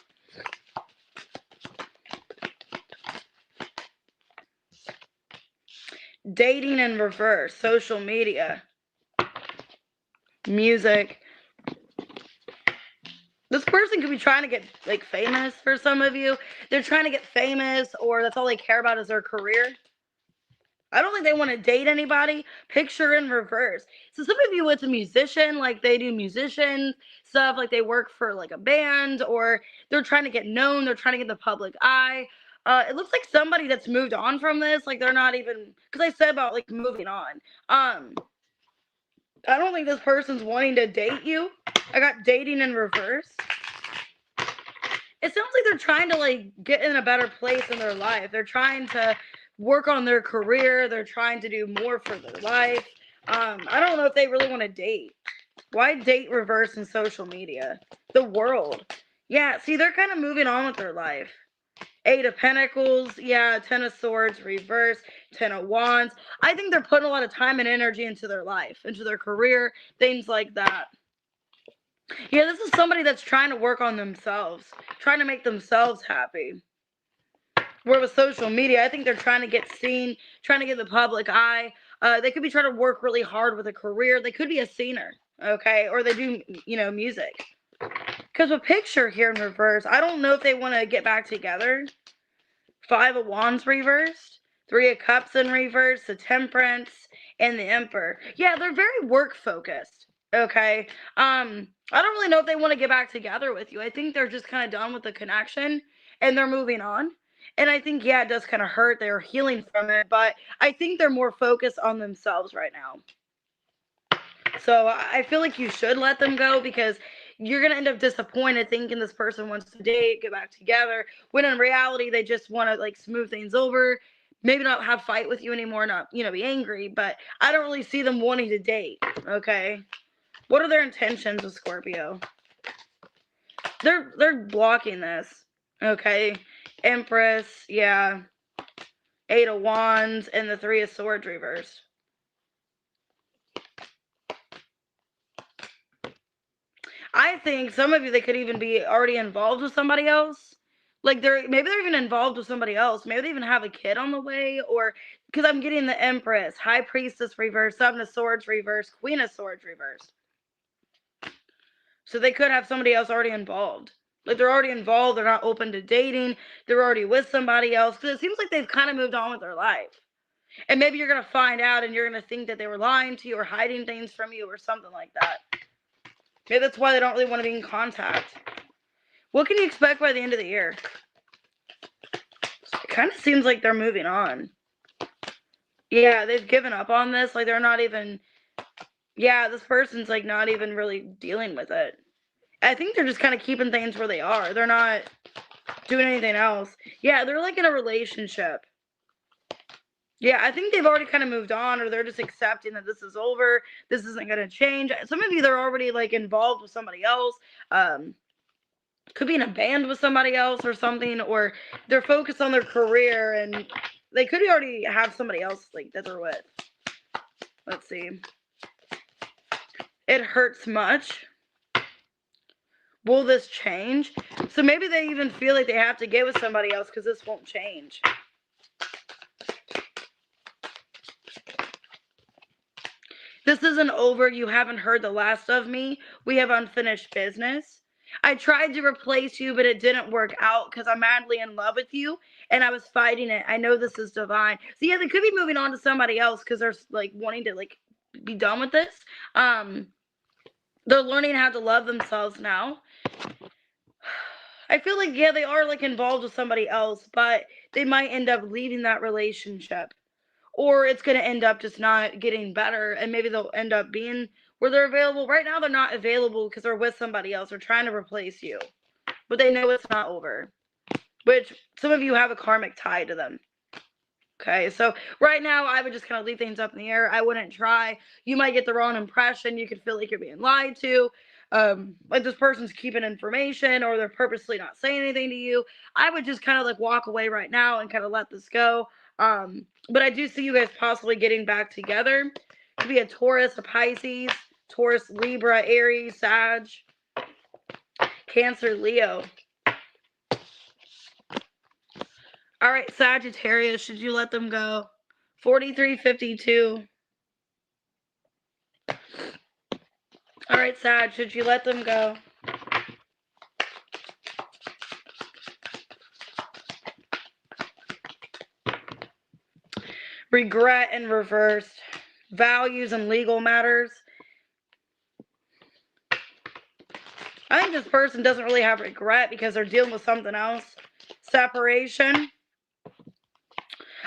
Dating in reverse, social media, music. This person could be trying to get like famous for some of you. They're trying to get famous, or that's all they care about is their career. I don't think they want to date anybody. Picture in reverse. So some of you, it's a musician, like they do musician stuff, like they work for like a band, or they're trying to get known. They're trying to get the public eye. It looks like somebody that's moved on from this. Like they're not even, because I said about like moving on. I don't think this person's wanting to date you. I got dating in reverse. It sounds like they're trying to like get in a better place in their life. They're trying to work on their career. They're trying to do more for their life. I don't know if they really want to date. Why date reverse in social media? The world. Yeah, see, they're kind of moving on with their life. 8 of Pentacles, yeah, 10 of Swords, reverse, 10 of Wands. I think they're putting a lot of time and energy into their life, into their career, things like that. Yeah, this is somebody that's trying to work on themselves, trying to make themselves happy. Where with social media, I think they're trying to get seen, trying to get the public eye. They could be trying to work really hard with a career. They could be a singer, okay? Or they do, music. Because with picture here in reverse, I don't know if they want to get back together. 5 of Wands reversed, 3 of Cups in reverse, the Temperance, and the Emperor. Yeah, they're very work focused. Okay. I don't really know if they want to get back together with you. I think they're just kind of done with the connection and they're moving on. And I think, yeah, it does kind of hurt. They're healing from it, but I think they're more focused on themselves right now. So I feel like you should let them go because you're going to end up disappointed thinking this person wants to date, get back together, when in reality, they just want to like smooth things over, maybe not have fight with you anymore, not, be angry, but I don't really see them wanting to date, okay? What are their intentions with Scorpio? They're blocking this, okay? Empress, yeah. 8 of Wands and the 3 of Swords reversed. I think some of you, they could even be already involved with somebody else. Like maybe they're even involved with somebody else. Maybe they even have a kid on the way, or because I'm getting the Empress, High Priestess reverse, 7 of Swords reverse, Queen of Swords reverse. So they could have somebody else already involved. Like they're already involved. They're not open to dating. They're already with somebody else. Because it seems like they've kind of moved on with their life. And maybe you're going to find out and you're going to think that they were lying to you or hiding things from you or something like that. Maybe that's why they don't really want to be in contact. What can you expect by the end of the year? It kind of seems like they're moving on. Yeah, they've given up on this. Like they're not even, yeah, this person's like not even really dealing with it. I think they're just kind of keeping things where they are. They're not doing anything else. Yeah, they're like in a relationship. Yeah, I think they've already kind of moved on, or they're just accepting that this is over. This isn't going to change. Some of you, they're already like involved with somebody else. Could be in a band with somebody else or something, or they're focused on their career and they could already have somebody else like that they're with. Let's see. It hurts much. Will this change? So maybe they even feel like they have to get with somebody else because this won't change. This isn't over. You haven't heard the last of me. We have unfinished business. I tried to replace you, but it didn't work out because I'm madly in love with you, and I was fighting it. I know this is divine. So yeah, they could be moving on to somebody else because they're like wanting to like be done with this. They're learning how to love themselves now. I feel like, yeah, they are like involved with somebody else, but they might end up leaving that relationship. Or it's going to end up just not getting better, and maybe they'll end up being where they're available. Right now, they're not available because they're with somebody else. They're trying to replace you, but they know it's not over, which some of you have a karmic tie to them. Okay, so right now, I would just kind of leave things up in the air. I wouldn't try. You might get the wrong impression. You could feel like you're being lied to. Like this person's keeping information, or they're purposely not saying anything to you. I would just kind of like walk away right now and kind of let this go. But I do see you guys possibly getting back together. Could be a Taurus, a Pisces, Taurus, Libra, Aries, Sag, Cancer, Leo. All right, Sagittarius, should you let them go? 4352. All right, Sag, should you let them go? Regret and reversed. Values and legal matters. I think this person doesn't really have regret because they're dealing with something else. Separation.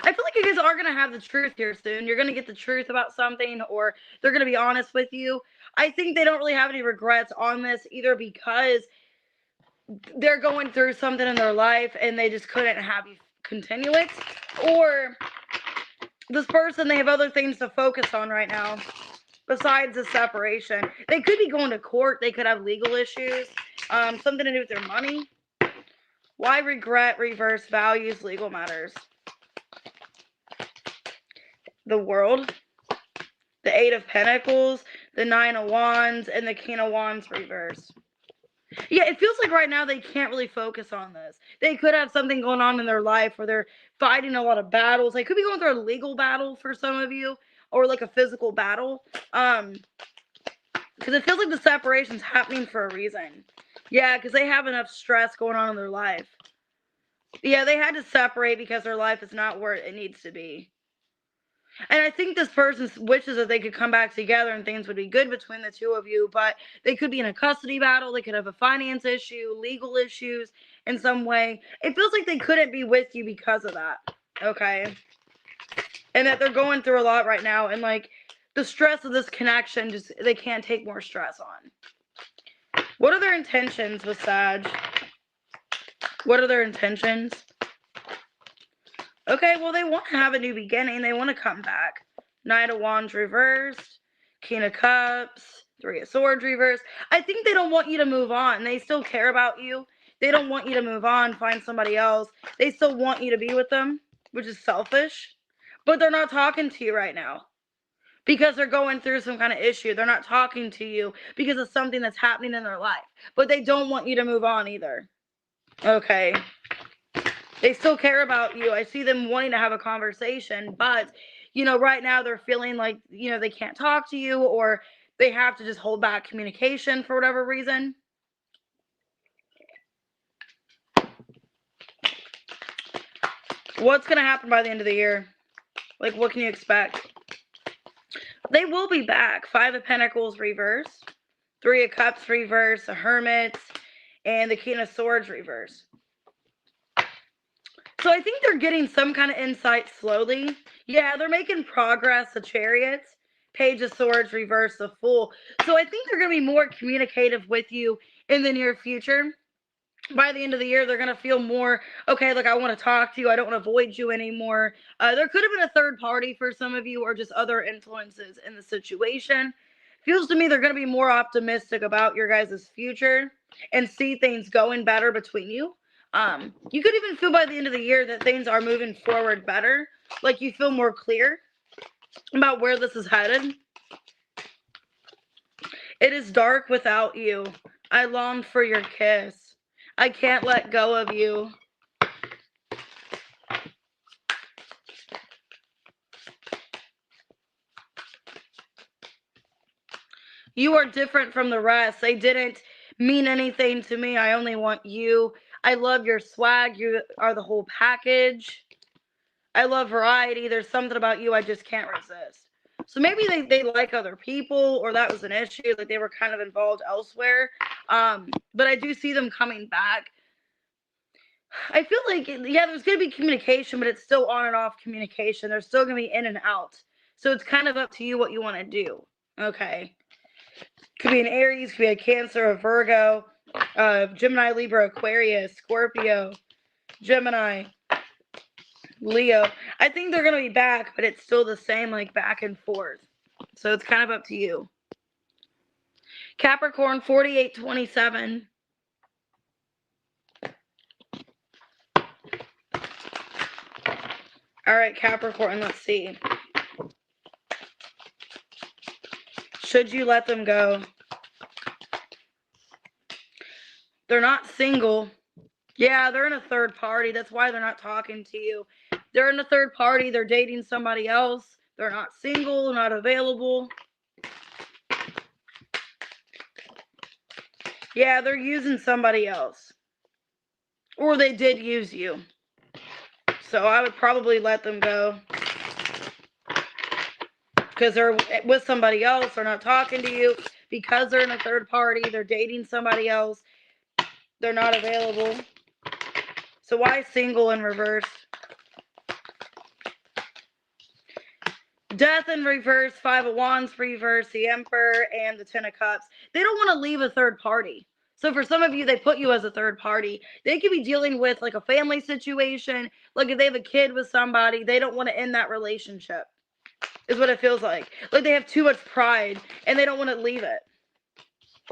I feel like you guys are going to have the truth here soon. You're going to get the truth about something, or they're going to be honest with you. I think they don't really have any regrets on this, either because they're going through something in their life and they just couldn't have you continue it, or this person, they have other things to focus on right now besides the separation. They could be going to court. They could have legal issues. Something to do with their money. Why regret, reverse, values, legal matters. The World. The Eight of Pentacles. The Nine of Wands. And the King of Wands reverse. Yeah, it feels like right now they can't really focus on this. They could have something going on in their life where they're fighting a lot of battles. They could be going through a legal battle for some of you, or like a physical battle. Because it feels like the separation's happening for a reason. Yeah, because they have enough stress going on in their life. Yeah, they had to separate because their life is not where it needs to be. And I think this person wishes that they could come back together and things would be good between the two of you, but they could be in a custody battle. They could have a finance issue, legal issues in some way. It feels like they couldn't be with you because of that, okay? And that they're going through a lot right now, and like the stress of this connection, just they can't take more stress on. What are their intentions with Sag? What are their intentions? Okay, well, they want to have a new beginning. They want to come back. Knight of Wands reversed. King of Cups. Three of Swords reversed. I think they don't want you to move on. They still care about you. They don't want you to move on, find somebody else. They still want you to be with them, which is selfish. But they're not talking to you right now because they're going through some kind of issue. They're not talking to you because of something that's happening in their life. But they don't want you to move on either. Okay. They still care about you. I see them wanting to have a conversation, but, you know, right now they're feeling like, you know, they can't talk to you, or they have to just hold back communication for whatever reason. What's going to happen by the end of the year? Like, what can you expect? They will be back. Five of Pentacles reverse. Three of Cups reverse. A Hermit. And the King of Swords reverse. So I think they're getting some kind of insight slowly. Yeah, they're making progress. The Chariot, Page of Swords, reverse, the Fool. So I think they're going to be more communicative with you in the near future. By the end of the year, they're going to feel more, okay, like I want to talk to you. I don't want to avoid you anymore. There could have been a third party for some of you, or just other influences in the situation. Feels to me they're going to be more optimistic about your guys' future and see things going better between you. You could even feel by the end of the year that things are moving forward better. Like you feel more clear about where this is headed. It is dark without you. I long for your kiss. I can't let go of you. You are different from the rest. They didn't mean anything to me. I only want you. I love your swag. You are the whole package. I love variety. There's something about you I just can't resist. So maybe they like other people, or that was an issue. Like they were kind of involved elsewhere. But I do see them coming back. I feel like, yeah, there's going to be communication, but it's still on and off communication. There's still going to be in and out. So it's kind of up to you what you want to do. Okay. Could be an Aries, could be a Cancer, a Virgo, Gemini, Libra, Aquarius, Scorpio, Gemini, Leo. I think they're going to be back, but it's still the same, like back and forth. So it's kind of up to you. Capricorn, 4827. All right, Capricorn, let's see. Should you let them go? They're not single. Yeah, they're in a third party. That's why they're not talking to you. They're in a third party. They're dating somebody else. They're not single, not available. Yeah, they're using somebody else. Or they did use you. So I would probably let them go. Because they're with somebody else. They're not talking to you. Because they're in a third party. They're dating somebody else. They're not available. So why single in reverse? Death in reverse, Five of Wands reverse, the Emperor, and the Ten of Cups. They don't want to leave a third party. So for some of you, they put you as a third party. They could be dealing with like a family situation. Like if they have a kid with somebody, they don't want to end that relationship. Is what it feels like. Like they have too much pride and they don't want to leave it.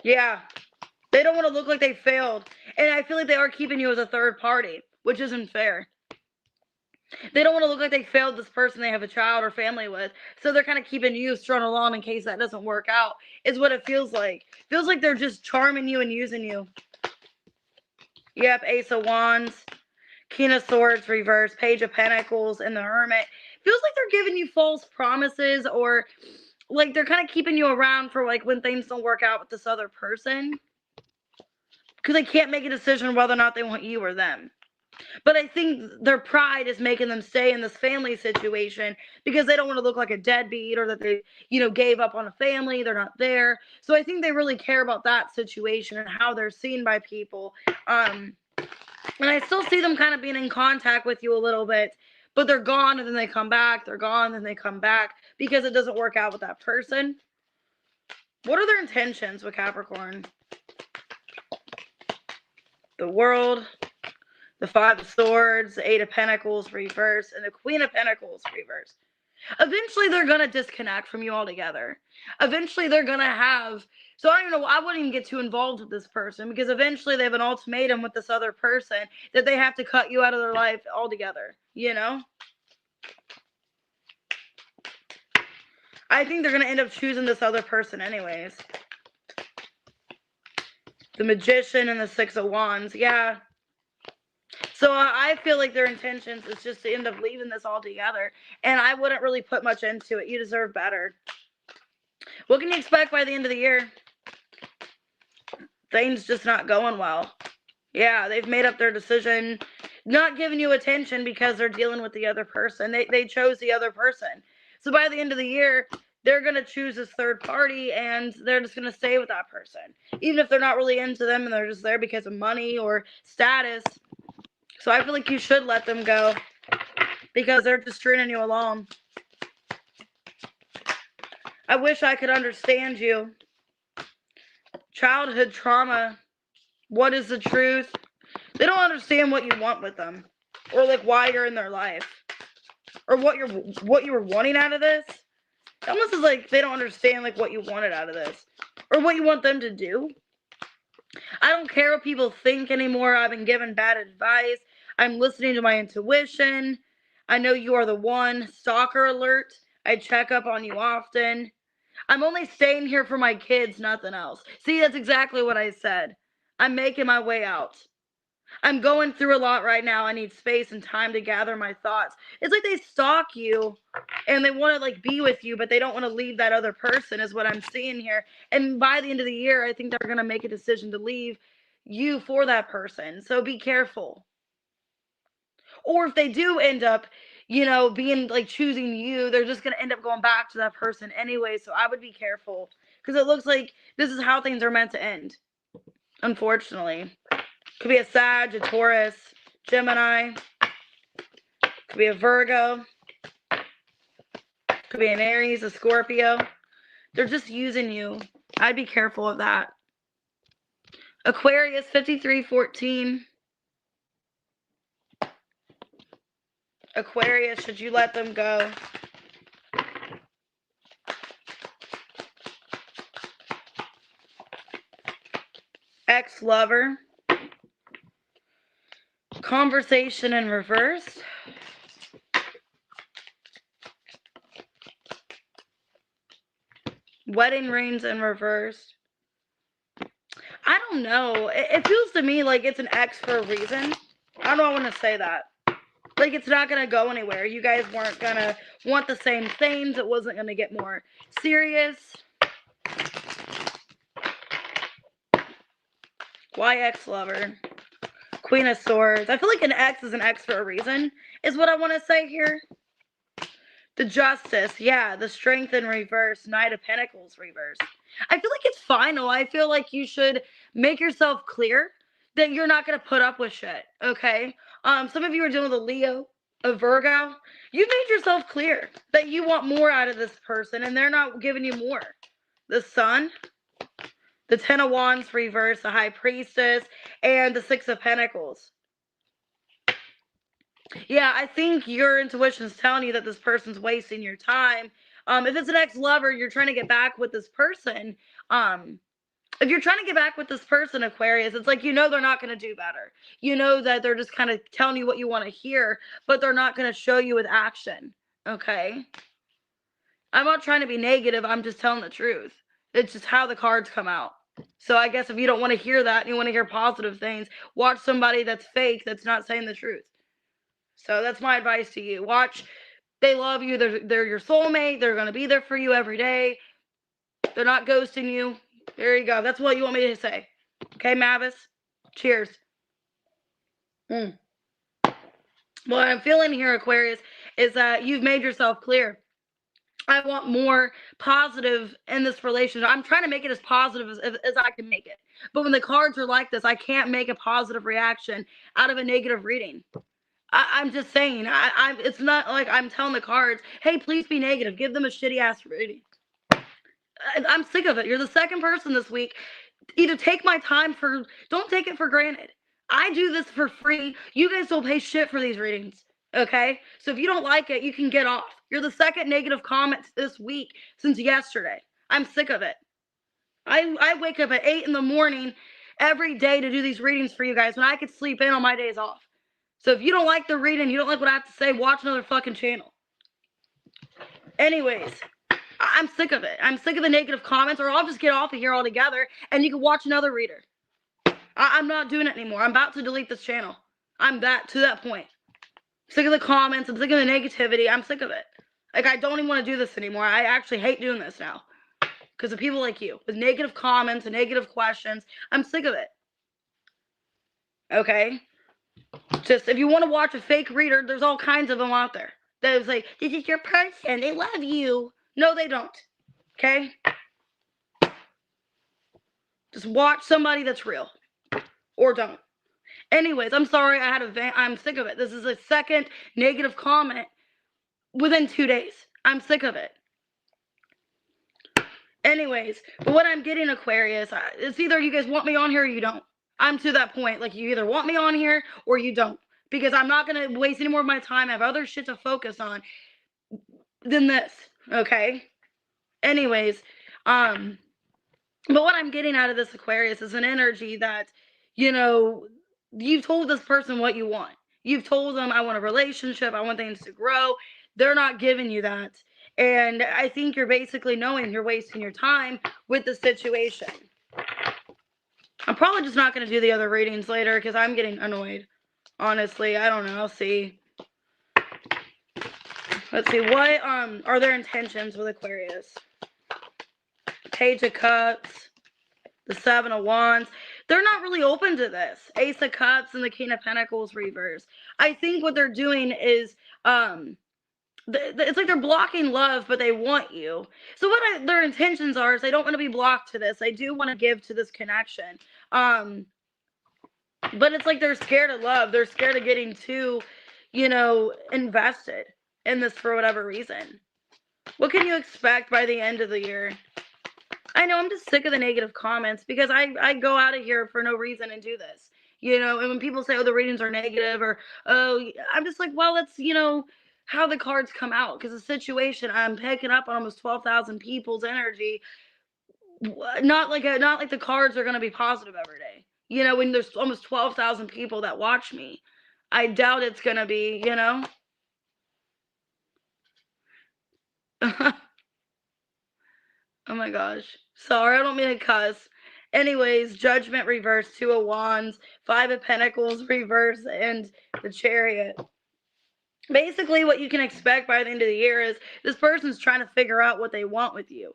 Yeah. They don't want to look like they failed. And I feel like they are keeping you as a third party, which isn't fair. They don't want to look like they failed this person they have a child or family with. So they're kind of keeping you strung along in case that doesn't work out, is what it feels like. Feels like they're just charming you and using you. Yep, Ace of Wands, King of Swords reverse, Page of Pentacles, and the Hermit. Feels like they're giving you false promises, or like they're kind of keeping you around for like when things don't work out with this other person. Because they can't make a decision whether or not they want you or them. But I think their pride is making them stay in this family situation because they don't want to look like a deadbeat, or that they, gave up on a family. They're not there. So I think they really care about that situation and how they're seen by people. And I still see them kind of being in contact with you a little bit, but they're gone and then they come back. They're gone and then they come back because it doesn't work out with that person. What are their intentions with Capricorn? The World, the Five of Swords, the Eight of Pentacles reverse, and the Queen of Pentacles reverse. Eventually, they're going to disconnect from you altogether. Eventually, they're going to have... So, I don't know, I wouldn't even get too involved with this person, because eventually they have an ultimatum with this other person that they have to cut you out of their life altogether, I think they're going to end up choosing this other person anyways. The Magician and the Six of Wands, yeah. So I feel like their intentions is just to end up leaving this all together. And I wouldn't really put much into it. You deserve better. What can you expect by the end of the year? Things just not going well. Yeah, they've made up their decision, not giving you attention because they're dealing with the other person. They chose the other person. So by the end of the year, they're going to choose this third party, and they're just going to stay with that person. Even if they're not really into them and they're just there because of money or status. So I feel like you should let them go because they're just stringing you along. I wish I could understand you. Childhood trauma. What is the truth? They don't understand what you want with them, or like why you're in their life, or what you were wanting out of this. It almost is like they don't understand like what you wanted out of this, or what you want them to do. I don't care what people think anymore. I've been given bad advice. I'm listening to my intuition. I know you are the one. Stalker alert. I check up on you often. I'm only staying here for my kids, nothing else. See, that's exactly what I said. I'm making my way out. I'm going through a lot right now. I need space and time to gather my thoughts. It's like they stalk you and they want to like be with you, but they don't want to leave that other person, is what I'm seeing here. And by the end of the year, I think they're going to make a decision to leave you for that person. So be careful. Or if they do end up, being like choosing you, they're just going to end up going back to that person anyway. So I would be careful, because it looks like this is how things are meant to end, unfortunately. Could be a Sag, a Taurus, Gemini. Could be a Virgo. Could be an Aries, a Scorpio. They're just using you. I'd be careful of that. Aquarius, 5314. Aquarius, should you let them go? Ex-lover. Conversation in reverse. Wedding rings in reverse. I don't know. It feels to me like it's an ex for a reason. I don't know, I want to say that. Like, it's not going to go anywhere. You guys weren't going to want the same things. It wasn't going to get more serious. Why ex-lover? Queen of Swords. I feel like an ex is an ex for a reason, is what I want to say here. The Justice. Yeah, the Strength in reverse. Knight of Pentacles reverse. I feel like it's final. I feel like you should make yourself clear that you're not going to put up with shit, okay? Some of you are dealing with a Leo, a Virgo. You've made yourself clear that you want more out of this person, and they're not giving you more. The Sun, the Ten of Wands reverse, the High Priestess, and the Six of Pentacles. Yeah, I think your intuition is telling you that this person's wasting your time. If it's an ex-lover, you're trying to get back with this person. if you're trying to get back with this person, Aquarius, it's like, you know, they're not going to do better. You know that they're just kind of telling you what you want to hear, but they're not going to show you with action. Okay? I'm not trying to be negative. I'm just telling the truth. It's just how the cards come out. So I guess if you don't want to hear that and you want to hear positive things, watch somebody that's fake, that's not saying the truth. So that's my advice to you. Watch. They love you. They're your soulmate. They're going to be there for you every day. They're not ghosting you. There you go. That's what you want me to say. Okay, Mavis? Cheers. What I'm feeling here, Aquarius, is that you've made yourself clear. I want more positive in this relationship. I'm trying to make it as positive as I can make it. But when the cards are like this, I can't make a positive reaction out of a negative reading. I'm just saying, it's not like I'm telling the cards, hey, please be negative. Give them a shitty-ass reading. I'm sick of it. You're the second person this week. Either take my time don't take it for granted. I do this for free. You guys don't pay shit for these readings. Okay? So if you don't like it, you can get off. You're the second negative comment this week since yesterday. I'm sick of it. I wake up at 8 in the morning every day to do these readings for you guys when I could sleep in on my days off. So if you don't like the reading, you don't like what I have to say, watch another fucking channel. Anyways, I'm sick of it. I'm sick of the negative comments, or I'll just get off of here altogether and you can watch another reader. I'm not doing it anymore. I'm about to delete this channel. I'm to that point. I'm sick of the comments. I'm sick of the negativity. I'm sick of it. Like, I don't even want to do this anymore. I actually hate doing this now. Because of people like you. With negative comments and negative questions. I'm sick of it. Okay? Just, if you want to watch a fake reader, there's all kinds of them out there. That is like, this is your person. They love you. No, they don't. Okay? Just watch somebody that's real. Or don't. Anyways, I'm sorry. I'm sick of it. This is a second negative comment within 2 days. I'm sick of it. Anyways, but what I'm getting, Aquarius, it's either you guys want me on here or you don't. I'm to that point. Like, you either want me on here or you don't. Because I'm not going to waste any more of my time. I have other shit to focus on than this. Okay? Anyways, but what I'm getting out of this, Aquarius, is an energy that, you know, you've told this person what you want. You've told them, I want a relationship. I want things to grow. They're not giving you that. And I think you're basically knowing you're wasting your time with the situation. I'm probably just not going to do the other readings later because I'm getting annoyed. Honestly, I don't know. I'll see. Let's see. What are their intentions with Aquarius? Page of Cups. The Seven of Wands. They're not really open to this. Ace of Cups and the King of Pentacles reverse. I think what they're doing is it's like they're blocking love, but they want you. So what their intentions are is they don't want to be blocked to this. They do want to give to this connection. But it's like they're scared of love. They're scared of getting too, invested in this for whatever reason. What can you expect by the end of the year? I know, I'm just sick of the negative comments because I go out of here for no reason and do this. And when people say, oh, the readings are negative or, oh, I'm just like, well, that's, how the cards come out. Because the situation, I'm picking up on almost 12,000 people's energy. Not like the cards are going to be positive every day. When there's almost 12,000 people that watch me, I doubt it's going to be, Oh my gosh. Sorry, I don't mean to cuss. Anyways, Judgment reverse, Two of Wands, Five of Pentacles reverse, and the Chariot. Basically, what you can expect by the end of the year is this person's trying to figure out what they want with you.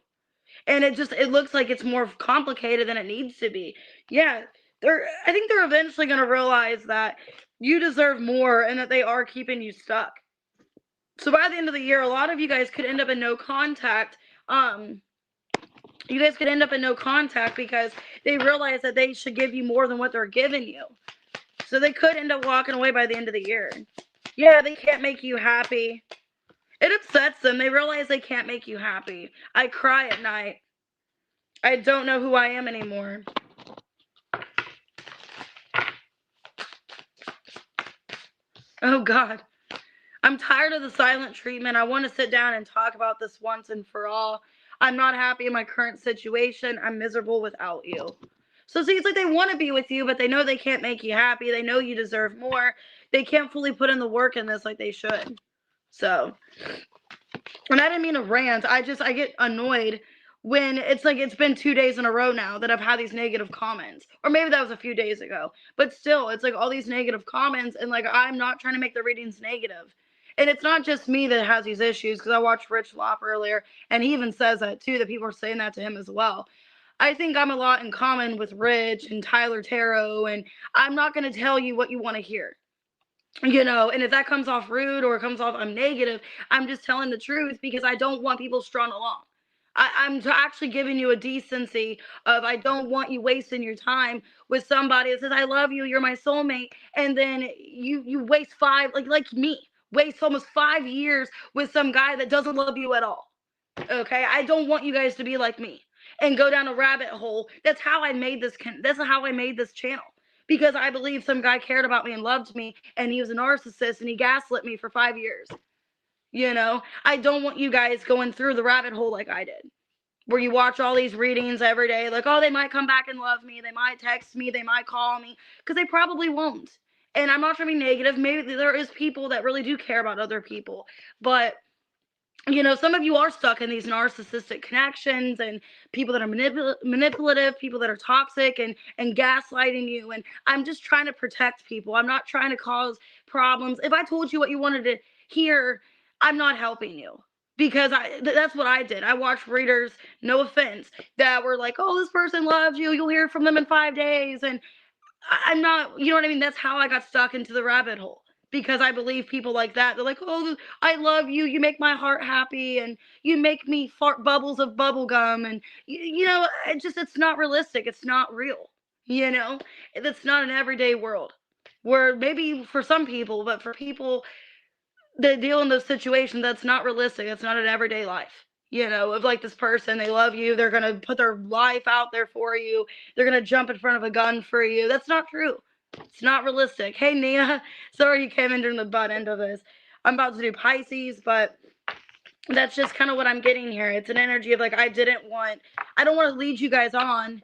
And it looks like it's more complicated than it needs to be. Yeah, I think they're eventually going to realize that you deserve more and that they are keeping you stuck. So by the end of the year, a lot of you guys could end up in no contact. You guys could end up in no contact because they realize that they should give you more than what they're giving you. So they could end up walking away by the end of the year. Yeah, they can't make you happy. It upsets them. They realize they can't make you happy. I cry at night. I don't know who I am anymore. Oh, God. I'm tired of the silent treatment. I want to sit down and talk about this once and for all. I'm not happy in my current situation. I'm miserable without you. So see, it's like they want to be with you, but they know they can't make you happy. They know you deserve more. They can't fully put in the work in this like they should. So, and I didn't mean to rant. I get annoyed when it's like it's been 2 days in a row now that I've had these negative comments. Or maybe that was a few days ago. But still, it's like all these negative comments, and like I'm not trying to make the readings negative. And it's not just me that has these issues, because I watched Rich Lop earlier, and he even says that too, that people are saying that to him as well. I think I'm a lot in common with Rich and Tyler Tarot, and I'm not going to tell you what you want to hear. You know, and if that comes off rude or it comes off I'm negative, I'm just telling the truth, because I don't want people strung along. I'm actually giving you a decency of, I don't want you wasting your time with somebody that says, I love you, you're my soulmate, and then you waste like me, waste almost 5 years with some guy that doesn't love you at all. Okay, I don't want you guys to be like me and go down a rabbit hole. That's how I made this channel, because I believe some guy cared about me and loved me, and he was a narcissist, and he gaslit me for 5 years. You know, I don't want you guys going through the rabbit hole like I did, where you watch all these readings every day, like, oh, they might come back and love me, they might text me, they might call me, because they probably won't. And I'm not trying to be negative. Maybe there is people that really do care about other people, but you know, some of you are stuck in these narcissistic connections, and people that are manipulative, people that are toxic and gaslighting you. And I'm just trying to protect people. I'm not trying to cause problems. If I told you what you wanted to hear, I'm not helping you, because that's what I did. I watched readers, no offense, that were like, oh, this person loves you, you'll hear from them in 5 days. And I'm not, you know what I mean? That's how I got stuck into the rabbit hole, because I believe people like that. They're like, oh, I love you, you make my heart happy, and you make me fart bubbles of bubble gum. And, you know, it's not realistic. It's not real. You know, it's not an everyday world, where maybe for some people, but for people that deal in those situations, that's not realistic. It's not an everyday life. You know, of like, this person, they love you, they're gonna put their life out there for you, they're gonna jump in front of a gun for you. That's not true. It's not realistic. Hey, Nia, sorry you came in during the butt end of this. I'm about to do Pisces, but that's just kind of what I'm getting here. It's an energy of like, I don't want to lead you guys on,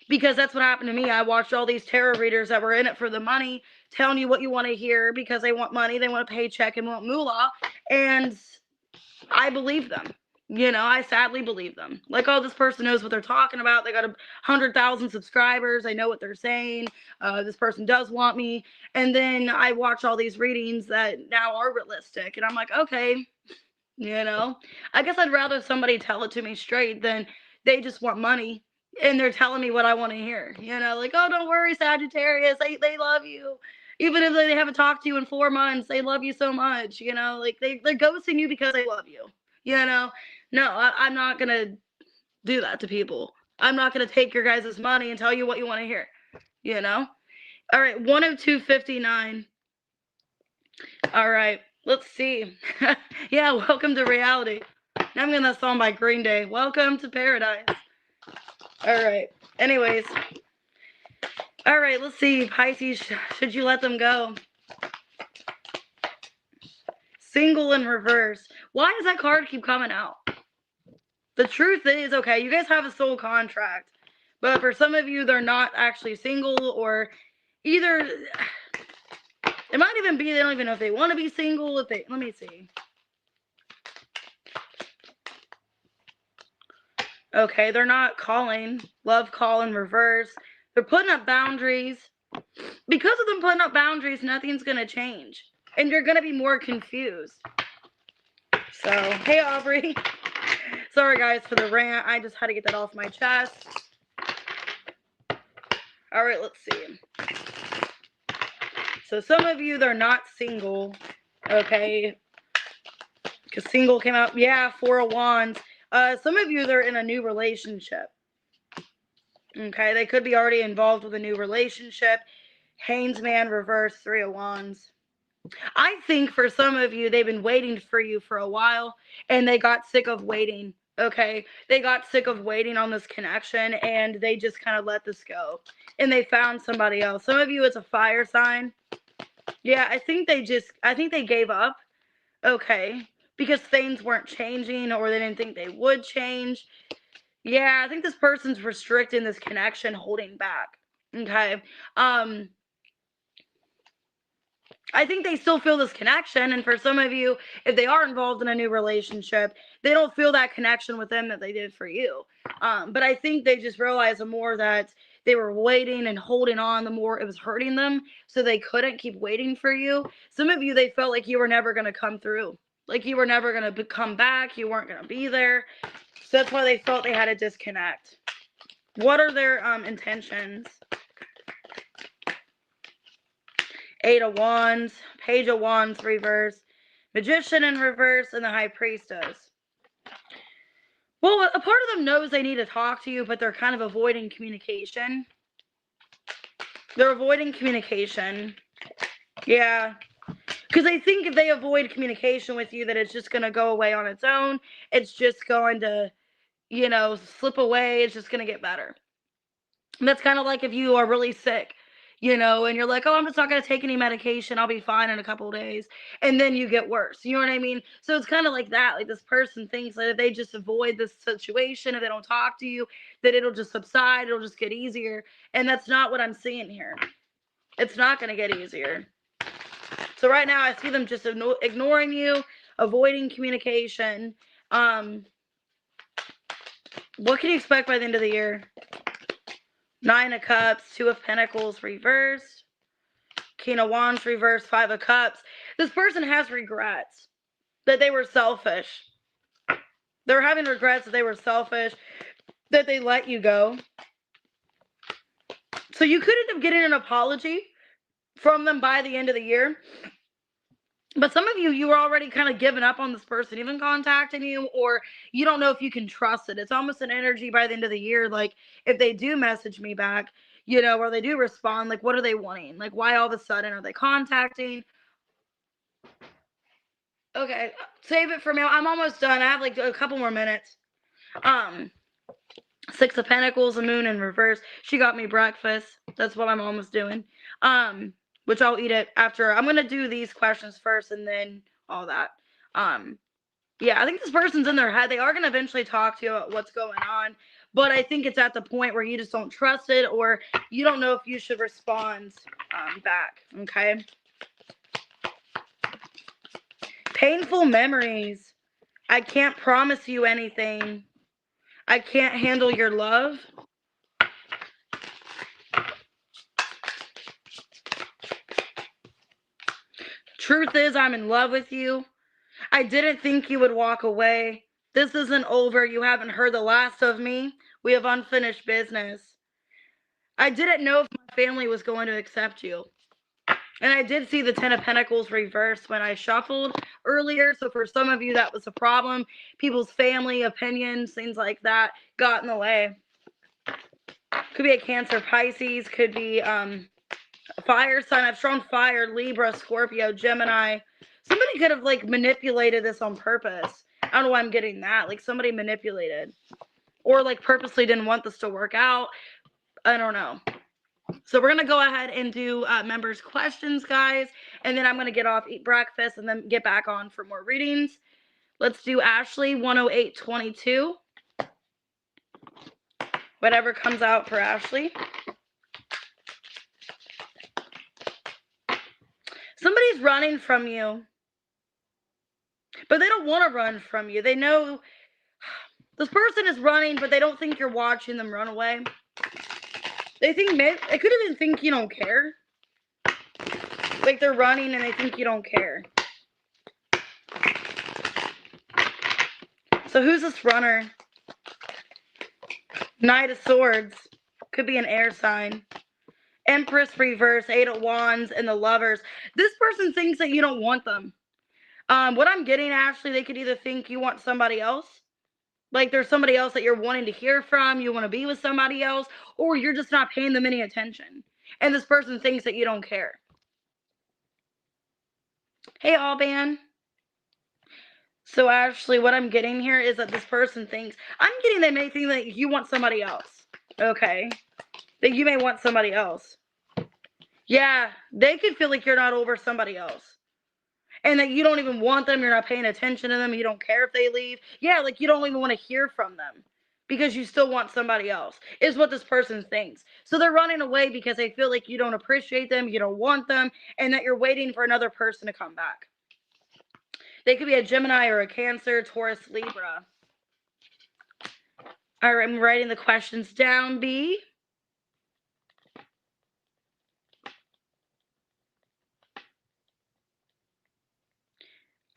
because that's what happened to me. I watched all these tarot readers that were in it for the money, telling you what you want to hear, because they want money, they want a paycheck, and want moolah, and I believe them. You know, I sadly believe them. Like, oh, this person knows what they're talking about. They got 100,000 subscribers. I know what they're saying. This person does want me. And then I watch all these readings that now are realistic. And I'm like, okay, you know, I guess I'd rather somebody tell it to me straight than they just want money and they're telling me what I want to hear. You know, like, oh, don't worry, Sagittarius, they love you. Even if they haven't talked to you in 4 months, they love you so much. You know, like they're ghosting you because they love you. You know, no, I'm not going to do that to people. I'm not going to take your guys' money and tell you what you want to hear. You know? All right, 102.59. All right, let's see. Yeah, welcome to reality. Now I'm getting that song by Green Day. Welcome to paradise. All right, anyways. All right, let's see. Pisces, should you let them go? Single in reverse. Why does that card keep coming out? The truth is, okay, you guys have a soul contract, but for some of you, they're not actually single, or either, it might even be they don't even know if they want to be single. Let me see. Okay, they're not calling. Love call in reverse. They're putting up boundaries. Because of them putting up boundaries, nothing's going to change. And you're going to be more confused. So, hey, Aubrey. Sorry, guys, for the rant. I just had to get that off my chest. All right, let's see. So, some of you, they're not single. Okay. Because single came out. Yeah, 4 of Wands. Some of you, they're in a new relationship. Okay, they could be already involved with a new relationship. Hanged Man reverse, 3 of Wands. I think for some of you, they've been waiting for you for a while, and they got sick of waiting. Okay, they got sick of waiting on this connection, and they just kind of let this go, and they found somebody else. Some of you, it's a fire sign. Yeah, I think they gave up. Okay, because things weren't changing or they didn't think they would change. Yeah, I think this person's restricting this connection, holding back. Okay. I think they still feel this connection, and for some of you, if they are involved in a new relationship, they don't feel that connection with them that they did for you. But I think they just realized the more that they were waiting and holding on, the more it was hurting them, so they couldn't keep waiting for you. Some of you, they felt like you were never going to come through. Like you were never going to come back, you weren't going to be there. So that's why they felt they had to disconnect. What are their intentions? Eight of Wands, Page of Wands reverse, Magician in reverse, and the High Priestess. Well, a part of them knows they need to talk to you, but they're kind of avoiding communication. They're avoiding communication. Yeah. Because they think if they avoid communication with you, that it's just going to go away on its own. It's just going to, you know, slip away. It's just going to get better. And that's kind of like if you are really sick, you know, and you're like, oh, I'm just not going to take any medication. I'll be fine in a couple of days. And then you get worse. You know what I mean? So it's kind of like that. Like this person thinks that if they just avoid this situation, if they don't talk to you, that it'll just subside. It'll just get easier. And that's not what I'm seeing here. It's not going to get easier. So right now I see them just ignoring you, avoiding communication. What can you expect by the end of the year? Nine of Cups, Two of Pentacles reversed, King of Wands reversed, Five of Cups. This person has regrets that they were selfish. They're having regrets that they were selfish, that they let you go. So you could end up getting an apology from them by the end of the year. But some of you, you were already kind of giving up on this person even contacting you, or you don't know if you can trust it. It's almost an energy by the end of the year, like if they do message me back, you know, or they do respond, like what are they wanting? Like why all of a sudden are they contacting? Okay, save it for me. I'm almost done. I have like a couple more minutes. Six of Pentacles, the Moon in reverse. She got me breakfast. That's what I'm almost doing. Which I'll eat it after. I'm gonna do these questions first and then all that. Yeah, I think this person's in their head. They are gonna eventually talk to you about what's going on, but I think it's at the point where you just don't trust it, or you don't know if you should respond back. Okay. Painful memories. I can't promise you anything. I can't handle your love. Truth is, I'm in love with you. I didn't think you would walk away. This isn't over. You haven't heard the last of me. We have unfinished business. I didn't know if my family was going to accept you. And I did see the Ten of Pentacles reversed when I shuffled earlier. So for some of you, that was a problem. People's family, opinions, things like that got in the way. Could be a Cancer, Pisces. Could be a fire sign. I've shown fire, Libra, Scorpio, Gemini. Somebody could have like manipulated this on purpose. I don't know why I'm getting that. Like somebody manipulated. Or like purposely didn't want this to work out. I don't know. So we're going to go ahead and do members' questions, guys. And then I'm going to get off, eat breakfast, and then get back on for more readings. Let's do Ashley, 10822. Whatever comes out for Ashley. Somebody's running from you. But they don't want to run from you. They know this person is running, but they don't think you're watching them run away. They think, they could even think you don't care. Like they're running and they think you don't care. So who's this runner? Knight of Swords. Could be an air sign. Empress reverse, Eight of Wands, and the Lovers. This person thinks that you don't want them. What I'm getting, Ashley, they could either think you want somebody else. Like there's somebody else that you're wanting to hear from, you want to be with somebody else, or you're just not paying them any attention. And this person thinks that you don't care. Hey, Alban. So Ashley, what I'm getting here is that this person thinks, they may think that you want somebody else. Okay. That you may want somebody else. Yeah, they could feel like you're not over somebody else. and that you don't even want them, you're not paying attention to them, you don't care if they leave. Yeah, like you don't even want to hear from them because you still want somebody else, is what this person thinks. So they're running away because they feel like you don't appreciate them, you don't want them, and that you're waiting for another person to come back. They could be a Gemini or a Cancer, Taurus, Libra. All right, I'm writing the questions down, B.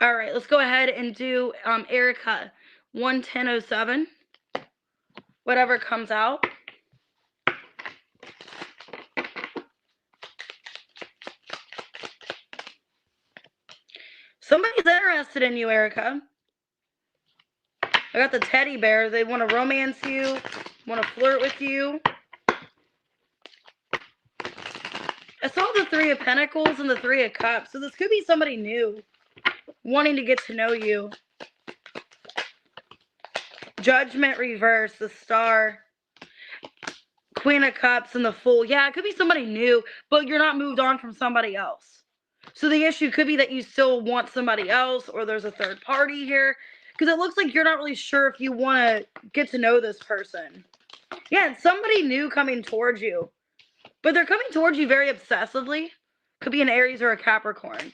All right, let's go ahead and do Erica 11007. Whatever comes out. Somebody's interested in you, Erica. I got the teddy bear. They want to romance you, want to flirt with you. I saw the Three of Pentacles and the Three of Cups. So this could be somebody new wanting to get to know you. Judgment reverse, the Star. Queen of Cups and the Fool. Yeah, it could be somebody new, but you're not moved on from somebody else. So the issue could be that you still want somebody else, or there's a third party here. Because it looks like you're not really sure if you want to get to know this person. Yeah, it's somebody new coming towards you. But they're coming towards you very obsessively. Could be an Aries or a Capricorn.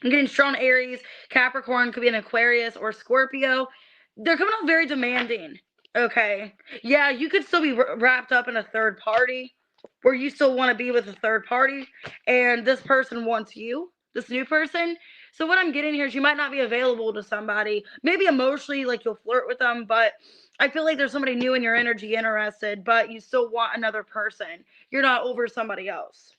I'm getting strong Aries. Capricorn could be an Aquarius or Scorpio. They're coming out very demanding. Okay. Yeah, you could still be wrapped up in a third party where you still want to be with a third party. And this person wants you, this new person. So what I'm getting here is you might not be available to somebody. Maybe emotionally, like you'll flirt with them, but I feel like there's somebody new in your energy interested, but you still want another person. You're not over somebody else.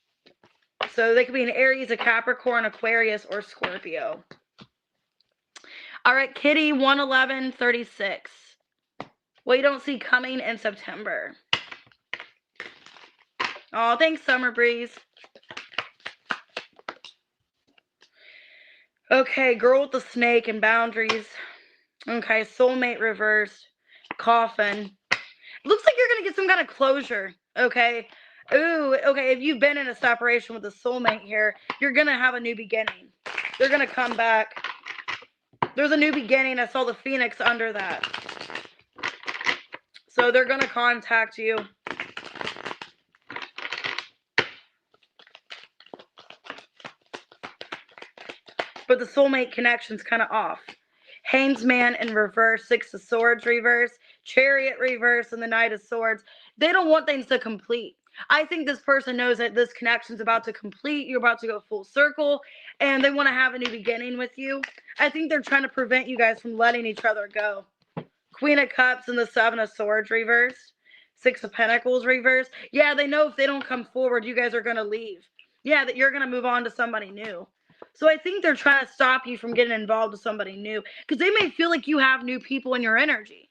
So they could be an Aries, a Capricorn, Aquarius, or Scorpio. All right, Kitty 11136. What you don't see coming in September. Oh, thanks, Summer Breeze. Okay, girl with the snake and boundaries. Okay, soulmate reversed. Coffin. Looks like you're going to get some kind of closure. Okay. Ooh, okay, if you've been in a separation with a soulmate here, you're going to have a new beginning. They're going to come back. There's a new beginning. I saw the phoenix under that. So they're going to contact you. But the soulmate connection's kind of off. Hangman in reverse, Six of Swords reverse, Chariot reverse, and the Knight of Swords. They don't want things to complete. I think this person knows that this connection's about to complete. You're about to go full circle, and they want to have a new beginning with you. I think they're trying to prevent you guys from letting each other go. Queen of Cups and the Seven of Swords reversed. Six of Pentacles reversed. Yeah, they know if they don't come forward, you guys are going to leave. Yeah, that you're going to move on to somebody new. So I think they're trying to stop you from getting involved with somebody new. Because they may feel like you have new people in your energy.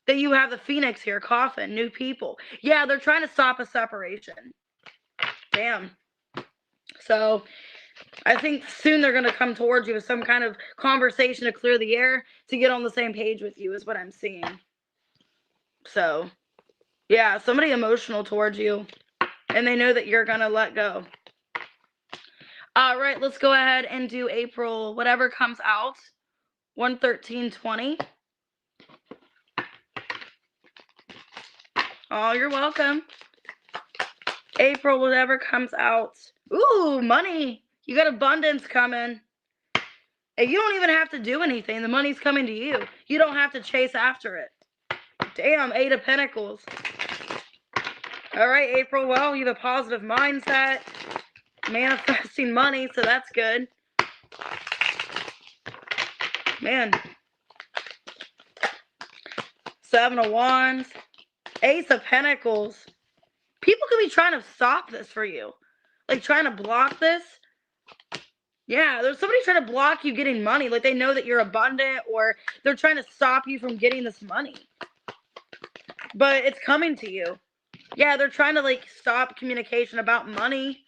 That you have the Phoenix here, Coffin, new people. Yeah, they're trying to stop a separation. Damn. So I think soon they're going to come towards you with some kind of conversation to clear the air to get on the same page with you is what I'm seeing. So, yeah, somebody emotional towards you. And they know that you're going to let go. All right, let's go ahead and do April, whatever comes out. 11320. Oh, you're welcome. April, whatever comes out. Ooh, money. You got abundance coming. And you don't even have to do anything. The money's coming to you. You don't have to chase after it. Damn, Eight of Pentacles. All right, April, well, you have a positive mindset. Manifesting money, so that's good. Man. Seven of Wands. Ace of Pentacles. People could be trying to stop this for you. Like, trying to block this. Yeah, there's somebody trying to block you getting money. Like, they know that you're abundant, or they're trying to stop you from getting this money. But it's coming to you. Yeah, they're trying to, like, stop communication about money.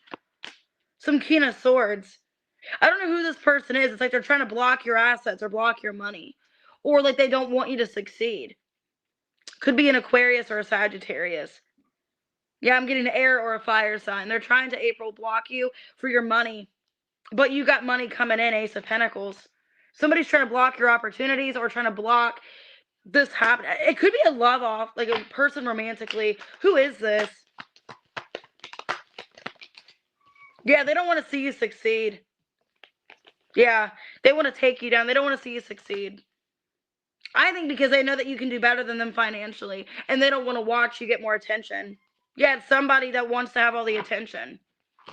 Some King of Swords. I don't know who this person is. It's like they're trying to block your assets or block your money. Or, like, they don't want you to succeed. Could be an Aquarius or a Sagittarius. Yeah, I'm getting an air or a fire sign. They're trying to April block you for your money. but you got money coming in, Ace of Pentacles. Somebody's trying to block your opportunities or trying to block this happening. It could be a love off, like a person romantically. Who is this? Yeah, they don't want to see you succeed. Yeah, they want to take you down. They don't want to see you succeed. I think because they know that you can do better than them financially, and they don't want to watch you get more attention. Yeah, it's somebody that wants to have all the attention.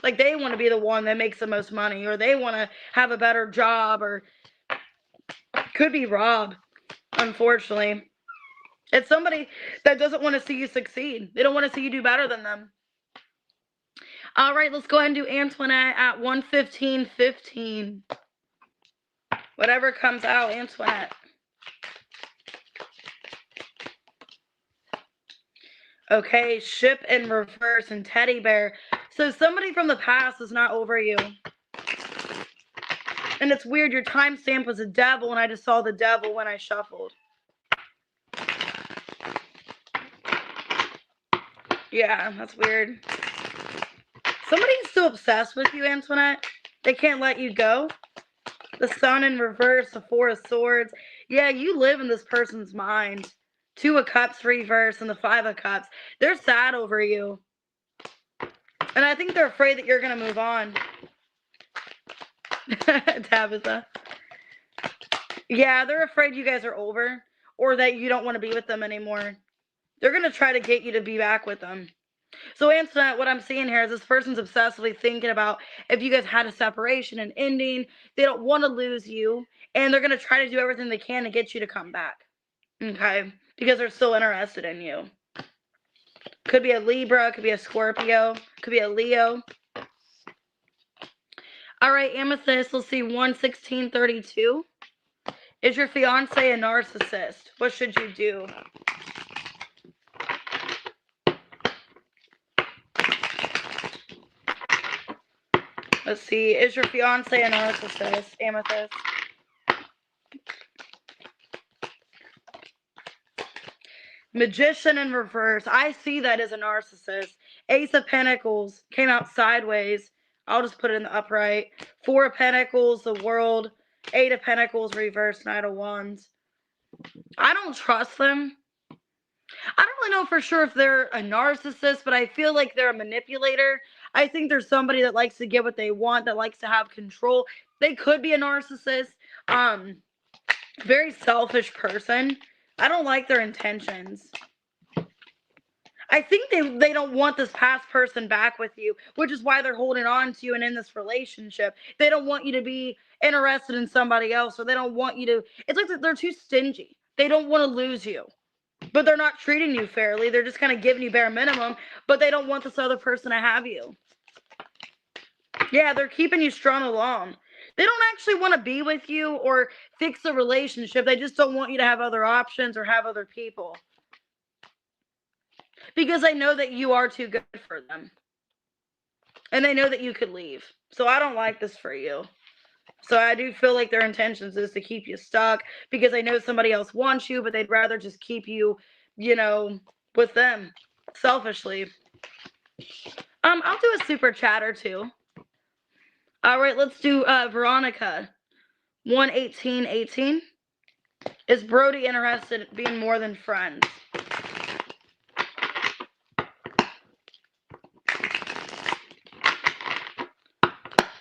Like, they want to be the one that makes the most money, or they want to have a better job, or could be Rob, unfortunately. It's somebody that doesn't want to see you succeed. They don't want to see you do better than them. All right, let's go ahead and do Antoinette at 1:15:15. Whatever comes out, Antoinette. Okay, ship in reverse and teddy bear. So somebody from the past is not over you. And it's weird, your timestamp was a devil, and I just saw the devil when I shuffled. Yeah, that's weird. Somebody's still obsessed with you, Antoinette. They can't let you go. The sun in reverse, the four of swords. Yeah, you live in this person's mind. 2 of cups reverse and the 5 of cups. They're sad over you. And I think they're afraid that you're going to move on. Tabitha. Yeah, they're afraid you guys are over, or that you don't want to be with them anymore. They're going to try to get you to be back with them. So, Antoinette, what I'm seeing here is this person's obsessively thinking about if you guys had a separation, an ending. They don't want to lose you, and they're going to try to do everything they can to get you to come back. Okay? Because they're still interested in you. Could be a Libra, could be a Scorpio, could be a Leo. All right, Amethyst, let's see, 1:16:32. Is your fiance a narcissist? What should you do? Let's see, is your fiance a narcissist, Amethyst? Magician in reverse. I see that as a narcissist. Ace of Pentacles came out sideways. I'll just put it in the upright. 4 of Pentacles, the World. 8 of Pentacles, reverse, Knight of Wands. I don't trust them. I don't really know for sure if they're a narcissist, but I feel like they're a manipulator. I think there's somebody that likes to get what they want, that likes to have control. They could be a narcissist. Very selfish person. I don't like their intentions. I think they don't want this past person back with you, which is why they're holding on to you and in this relationship. They don't want you to be interested in somebody else, or they don't want you to. It's like they're too stingy. They don't want to lose you, but they're not treating you fairly. They're just kind of giving you bare minimum, but they don't want this other person to have you. Yeah, they're keeping you strung along. They don't actually want to be with you or fix the relationship. They just don't want you to have other options or have other people. Because they know that you are too good for them. And they know that you could leave. So I don't like this for you. So I do feel like their intentions is to keep you stuck, because they know somebody else wants you, but they'd rather just keep you, you know, with them selfishly. I'll do a super chat or two. All right, let's do Veronica. 1:18:18. Is Brody interested in being more than friends?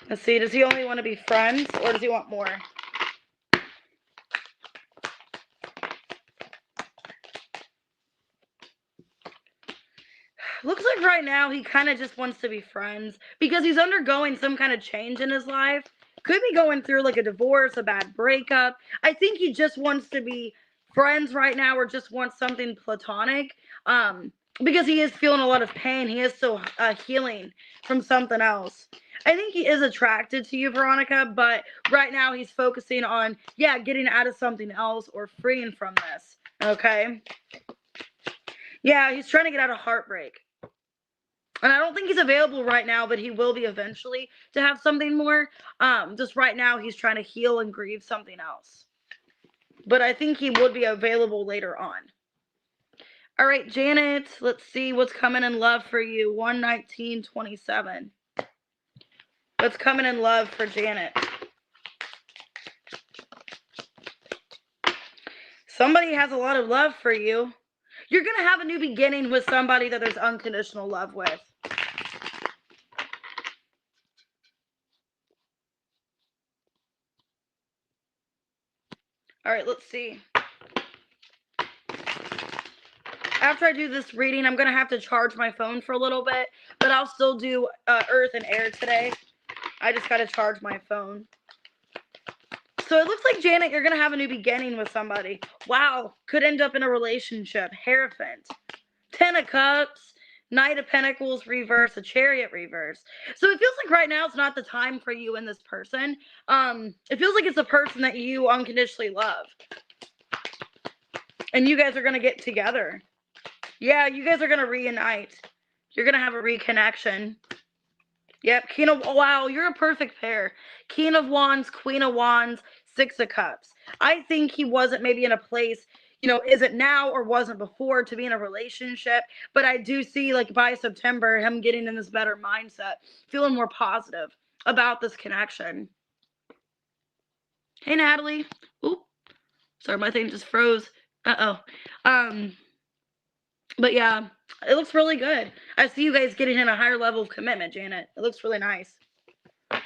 Let's see, does he only want to be friends, or does he want more? Looks like right now he kind of just wants to be friends, because he's undergoing some kind of change in his life. Could be going through like a divorce, a bad breakup. I think he just wants to be friends right now, or just wants something platonic. Because he is feeling a lot of pain. He is still healing from something else. I think he is attracted to you, Veronica, but right now he's focusing on, getting out of something else or freeing from this, okay? Yeah, he's trying to get out of heartbreak. And I don't think he's available right now, but he will be eventually to have something more. Just right now he's trying to heal and grieve something else. But I think he would be available later on. All right, Janet, let's see what's coming in love for you. 1:19:27. What's coming in love for Janet? Somebody has a lot of love for you. You're going to have a new beginning with somebody that there's unconditional love with. All right, let's see. After I do this reading, I'm going to have to charge my phone for a little bit, but I'll still do Earth and Air today. I just got to charge my phone. So it looks like, Janet, you're going to have a new beginning with somebody. Wow. Could end up in a relationship. Hierophant. 10 of Cups. Knight of Pentacles reverse. A Chariot reverse. So it feels like right now it's not the time for you and this person. It feels like it's a person that you unconditionally love. And you guys are going to get together. Yeah, you guys are going to reunite. You're going to have a reconnection. Yep, King of, wow, you're a perfect pair. King of Wands, Queen of Wands, Six of Cups. I think he wasn't maybe in a place, you know, is it now or wasn't before to be in a relationship, but I do see, like, by September, him getting in this better mindset, feeling more positive about this connection. Hey, Natalie. Oop, sorry, my thing just froze. Uh-oh. But yeah, it looks really good. I see you guys getting in a higher level of commitment, Janet. It looks really nice. So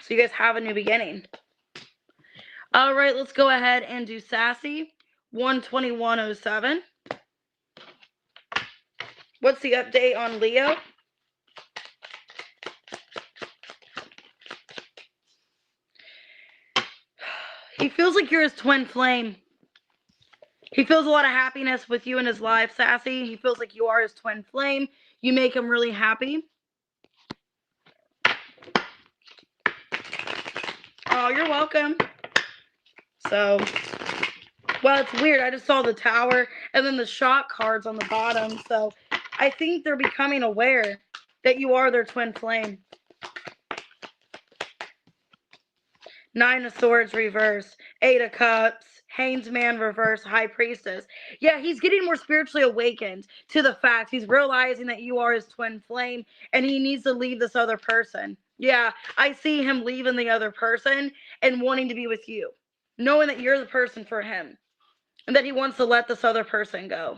you guys have a new beginning. All right, let's go ahead and do Sassy. 12107. What's the update on Leo? He feels like you're his twin flame. He feels a lot of happiness with you in his life, Sassy. He feels like you are his twin flame. You make him really happy. Oh, you're welcome. So, well, it's weird. I just saw the Tower and then the Shock cards on the bottom. So, I think they're becoming aware that you are their twin flame. Nine of Swords reverse. Eight of Cups. Hanged Man reverse. High Priestess. Yeah, he's getting more spiritually awakened to the fact. He's realizing that you are his twin flame and he needs to leave this other person. Yeah, I see him leaving the other person and wanting to be with you. Knowing that you're the person for him. And that he wants to let this other person go.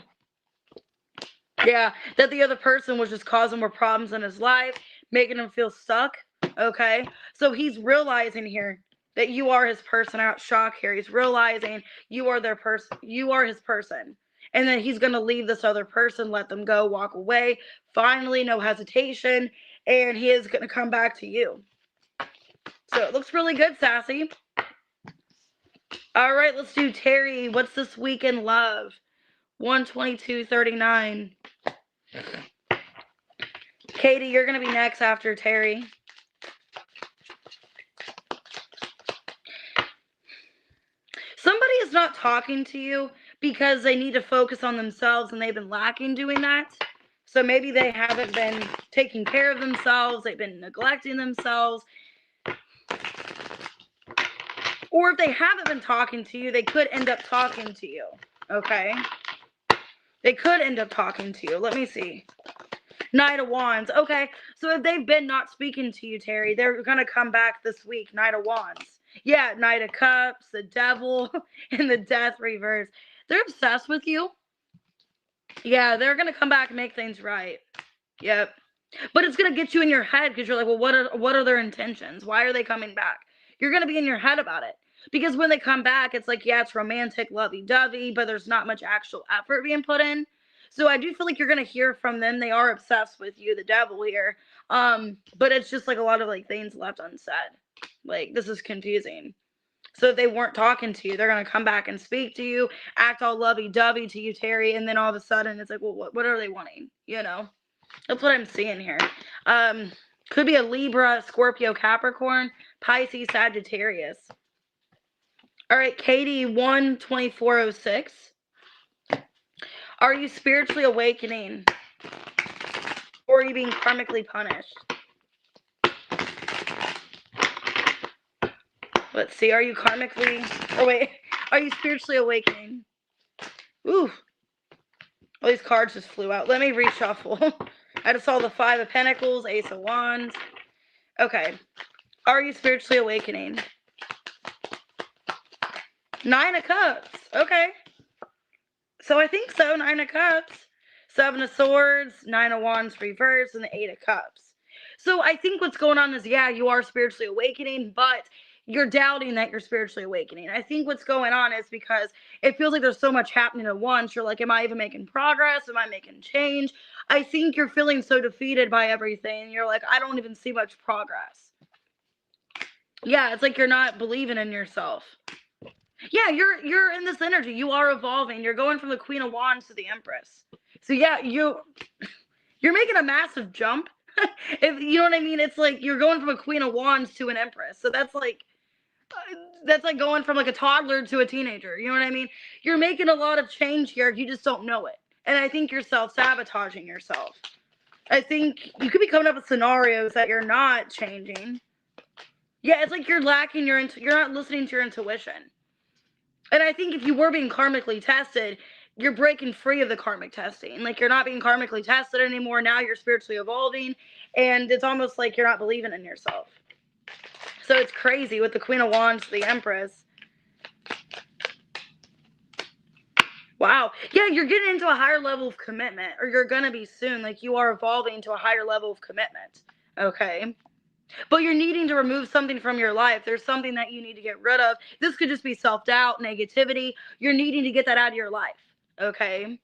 Yeah, that the other person was just causing more problems in his life, making him feel stuck. Okay, so he's realizing here that you are his person. Out Shock here. He's realizing you are their person. You are his person. And then he's going to leave this other person, let them go, walk away. Finally, no hesitation. And he is going to come back to you. So it looks really good, Sassy. All right, let's do Terry. What's this week in love? 12239. Katie, you're going to be next after Terry. Somebody is not talking to you because they need to focus on themselves and they've been lacking doing that. So maybe they haven't been taking care of themselves. They've been neglecting themselves. Or if they haven't been talking to you, they could end up talking to you. Okay? They could end up talking to you. Let me see. Knight of Wands. Okay, so if they've been not speaking to you, Terry, they're going to come back this week. Knight of Wands. Yeah, Knight of Cups, the Devil, and the Death reverse. They're obsessed with you. Yeah, they're going to come back and make things right. Yep. But it's going to get you in your head because you're like, well, what are their intentions? Why are they coming back? You're going to be in your head about it. Because when they come back, it's like, yeah, it's romantic, lovey-dovey, but there's not much actual effort being put in. So I do feel like you're going to hear from them. They are obsessed with you, the Devil here. But it's just like a lot of like things left unsaid. Like, this is confusing. So if they weren't talking to you, they're going to come back and speak to you, act all lovey-dovey to you, Terry, and then all of a sudden it's like, well, what are they wanting? You know? That's what I'm seeing here. Could be a Libra, Scorpio, Capricorn, Pisces, Sagittarius. All right, Katie, 12406. Are you spiritually awakening? Or are you being karmically punished? Let's see. Are you karmically... Oh, wait. Are you spiritually awakening? Ooh. All these cards just flew out. Let me reshuffle. I just saw the Five of Pentacles, Ace of Wands. Okay. Are you spiritually awakening? 9 of Cups. Okay. So I think so. 9 of Cups. 7 of Swords, 9 of Wands reversed, and the 8 of Cups. So I think what's going on is, yeah, you are spiritually awakening, but you're doubting that you're spiritually awakening. I think what's going on is because it feels like there's so much happening at once. You're like, am I even making progress? Am I making change? I think you're feeling so defeated by everything. You're like, I don't even see much progress. Yeah, it's like you're not believing in yourself. Yeah, you're in this energy. You are evolving. You're going from the Queen of Wands to the Empress. So yeah, you're making a massive jump. If you know what I mean, it's like you're going from a Queen of Wands to an Empress. So that's like going from like a toddler to a teenager. You know what I mean? You're making a lot of change here. You just don't know it. And I think you're self-sabotaging yourself. I think you could be coming up with scenarios that you're not changing. Yeah, it's like you're lacking you're not listening to your intuition. And I think if you were being karmically tested, you're breaking free of the karmic testing. Like, you're not being karmically tested anymore. Now you're spiritually evolving. And it's almost like you're not believing in yourself. So it's crazy with the Queen of Wands to the Empress. Wow. Yeah, you're getting into a higher level of commitment. Or you're going to be soon. Like, you are evolving to a higher level of commitment. Okay? But you're needing to remove something from your life. There's something that you need to get rid of. This could just be self-doubt, negativity. You're needing to get that out of your life. Okay?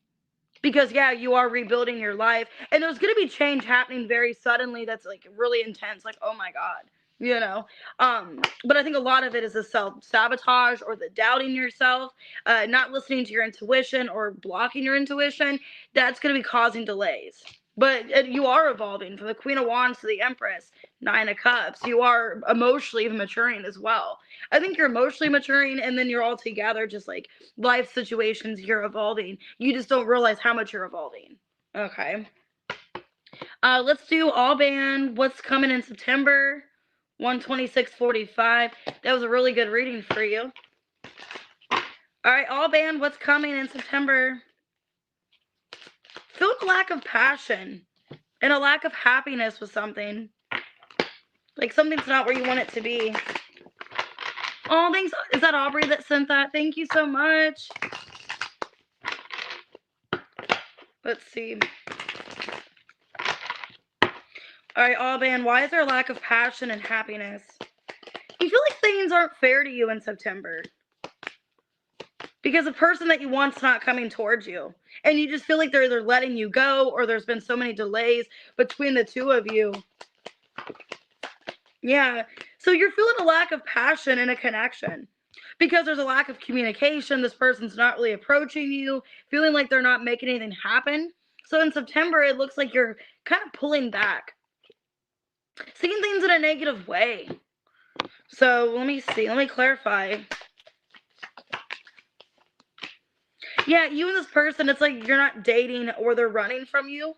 Because, yeah, you are rebuilding your life. And there's going to be change happening very suddenly that's, like, really intense. Like, oh, my God. You know? But I think a lot of it is the self-sabotage or the doubting yourself, not listening to your intuition or blocking your intuition. That's going to be causing delays. But you are evolving from the Queen of Wands to the Empress, 9 of Cups. You are emotionally maturing as well. I think you're emotionally maturing, and then you're all together, just like life situations, you're evolving. You just don't realize how much you're evolving. Okay. Let's do all band. What's coming in September? 126.45. That was a really good reading for you. All right, all band. What's coming in September? Feel a lack of passion and a lack of happiness with something. Like, something's not where you want it to be. Oh, thanks. Is that Aubrey that sent that? Thank you so much. Let's see. All right, all band. Why is there a lack of passion and happiness? You feel like things aren't fair to you in September. Because the person that you want's not coming towards you. And you just feel like they're either letting you go or there's been so many delays between the two of you. Yeah. So you're feeling a lack of passion and a connection. Because there's a lack of communication. This person's not really approaching you. Feeling like they're not making anything happen. So in September, it looks like you're kind of pulling back. Seeing things in a negative way. So let me see. Let me clarify. Yeah, you and this person, it's like you're not dating or they're running from you.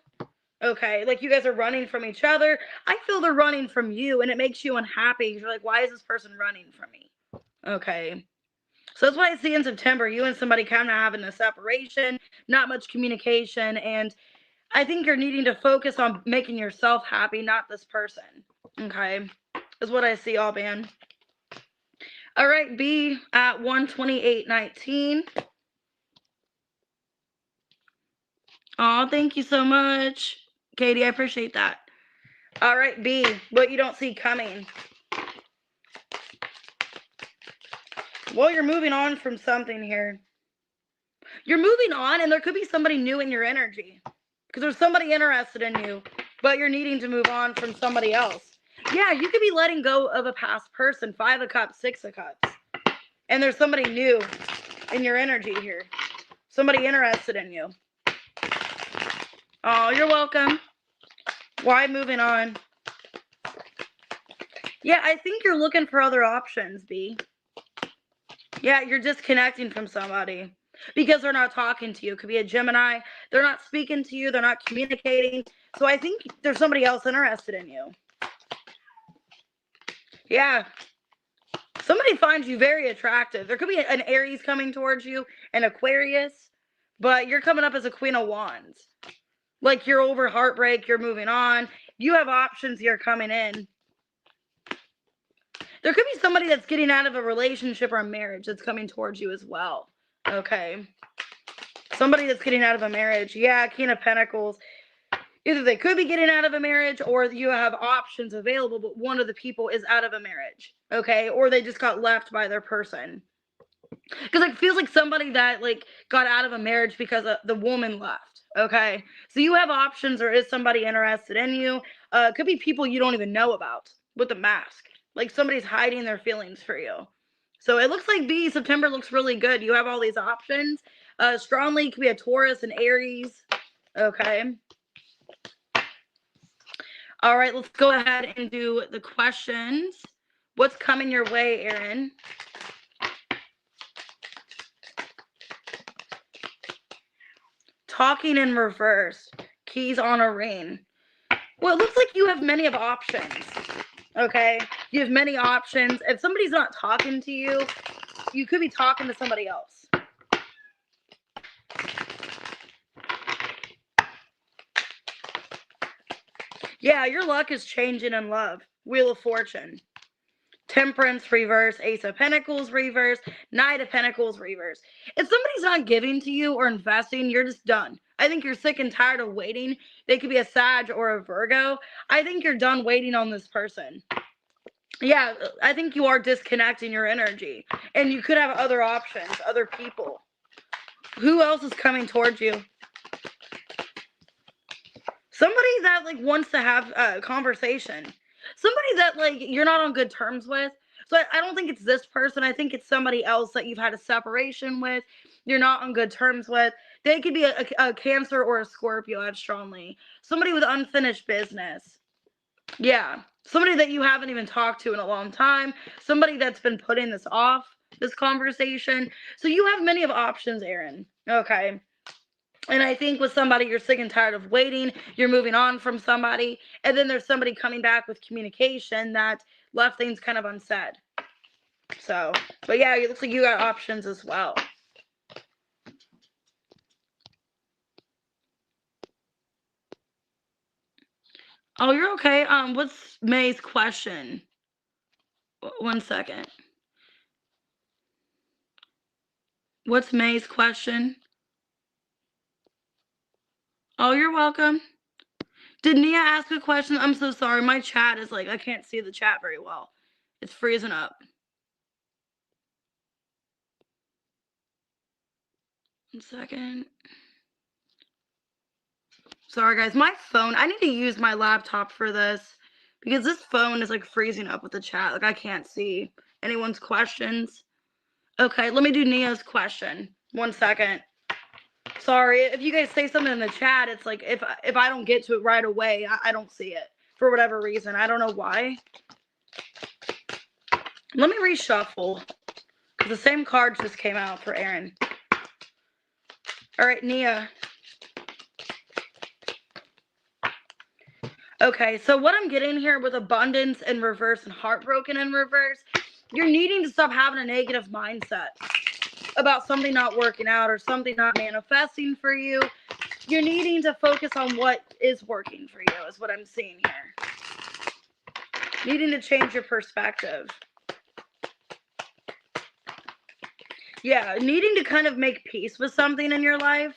Okay, like you guys are running from each other. I feel they're running from you, and it makes you unhappy. You're like, why is this person running from me? Okay. So that's what I see in September. You and somebody kind of having a separation, not much communication, and I think you're needing to focus on making yourself happy, not this person. Okay, is what I see, all band. All right, B at 128.19. Oh, thank you so much, Katie. I appreciate that. All right, B, what you don't see coming. Well, you're moving on from something here. You're moving on, and there could be somebody new in your energy. Because there's somebody interested in you, but you're needing to move on from somebody else. Yeah, you could be letting go of a past person. 5 of Cups, 6 of Cups. And there's somebody new in your energy here. Somebody interested in you. Oh, you're welcome. Why moving on? Yeah, I think you're looking for other options, B. Yeah, you're disconnecting from somebody because they're not talking to you. It could be a Gemini. They're not speaking to you. They're not communicating. So I think there's somebody else interested in you. Yeah. Somebody finds you very attractive. There could be an Aries coming towards you, an Aquarius, but you're coming up as a Queen of Wands. Like, you're over heartbreak. You're moving on. You have options here coming in. There could be somebody that's getting out of a relationship or a marriage that's coming towards you as well. Okay. Somebody that's getting out of a marriage. Yeah, King of Pentacles. Either they could be getting out of a marriage or you have options available, but one of the people is out of a marriage. Okay. Or they just got left by their person. Because it feels like somebody that like got out of a marriage because the woman left. Okay. So you have options, or is somebody interested in you? It could be people you don't even know about with the mask. Like somebody's hiding their feelings for you. So it looks like September looks really good. You have all these options. Strongly could be a Taurus and Aries. Okay. All right, let's go ahead and do the questions. What's coming your way, Aaron? Talking in reverse. Keys on a ring. Well, it looks like you have many of options. Okay? You have many options. If somebody's not talking to you, you could be talking to somebody else. Yeah, your luck is changing in love. Wheel of Fortune. Temperance reverse, Ace of Pentacles reverse, Knight of Pentacles reverse. If somebody's not giving to you or investing, you're just done. I think you're sick and tired of waiting. They could be a Sag or a Virgo. I think you're done waiting on this person. Yeah, I think you are disconnecting your energy. And you could have other options, other people. Who else is coming towards you? Somebody that like wants to have a conversation. Somebody that like you're not on good terms with. So I don't think it's this person. I think it's somebody else that you've had a separation with. You're not on good terms with. They could be a Cancer or a Scorpio, I'd strongly. Somebody with unfinished business. Yeah. Somebody that you haven't even talked to in a long time. Somebody that's been putting this off, this conversation. So you have many of options, Aaron. Okay. And I think with somebody, you're sick and tired of waiting. You're moving on from somebody. And then there's somebody coming back with communication that left things kind of unsaid. So, but yeah, it looks like you got options as well. Oh, you're okay. What's May's question? 1 second. What's May's question? Oh, you're welcome. Did Nia ask a question? I'm so sorry. My chat is like, I can't see the chat very well. It's freezing up. 1 second. Sorry, guys. My phone, I need to use my laptop for this because this phone is like freezing up with the chat. Like I can't see anyone's questions. Okay, let me do Nia's question. 1 second. Sorry, if you guys say something in the chat, it's like if I don't get to it right away, I don't see it for whatever reason. I don't know why. Let me reshuffle because the same cards just came out for Aaron. All right, Nia. Okay, so what I'm getting here with abundance in reverse and heartbroken in reverse, you're needing to stop having a negative mindset about something not working out or something not manifesting for you. You're needing to focus on what is working for you is what I'm seeing here. Needing to change your perspective. Yeah, needing to kind of make peace with something in your life.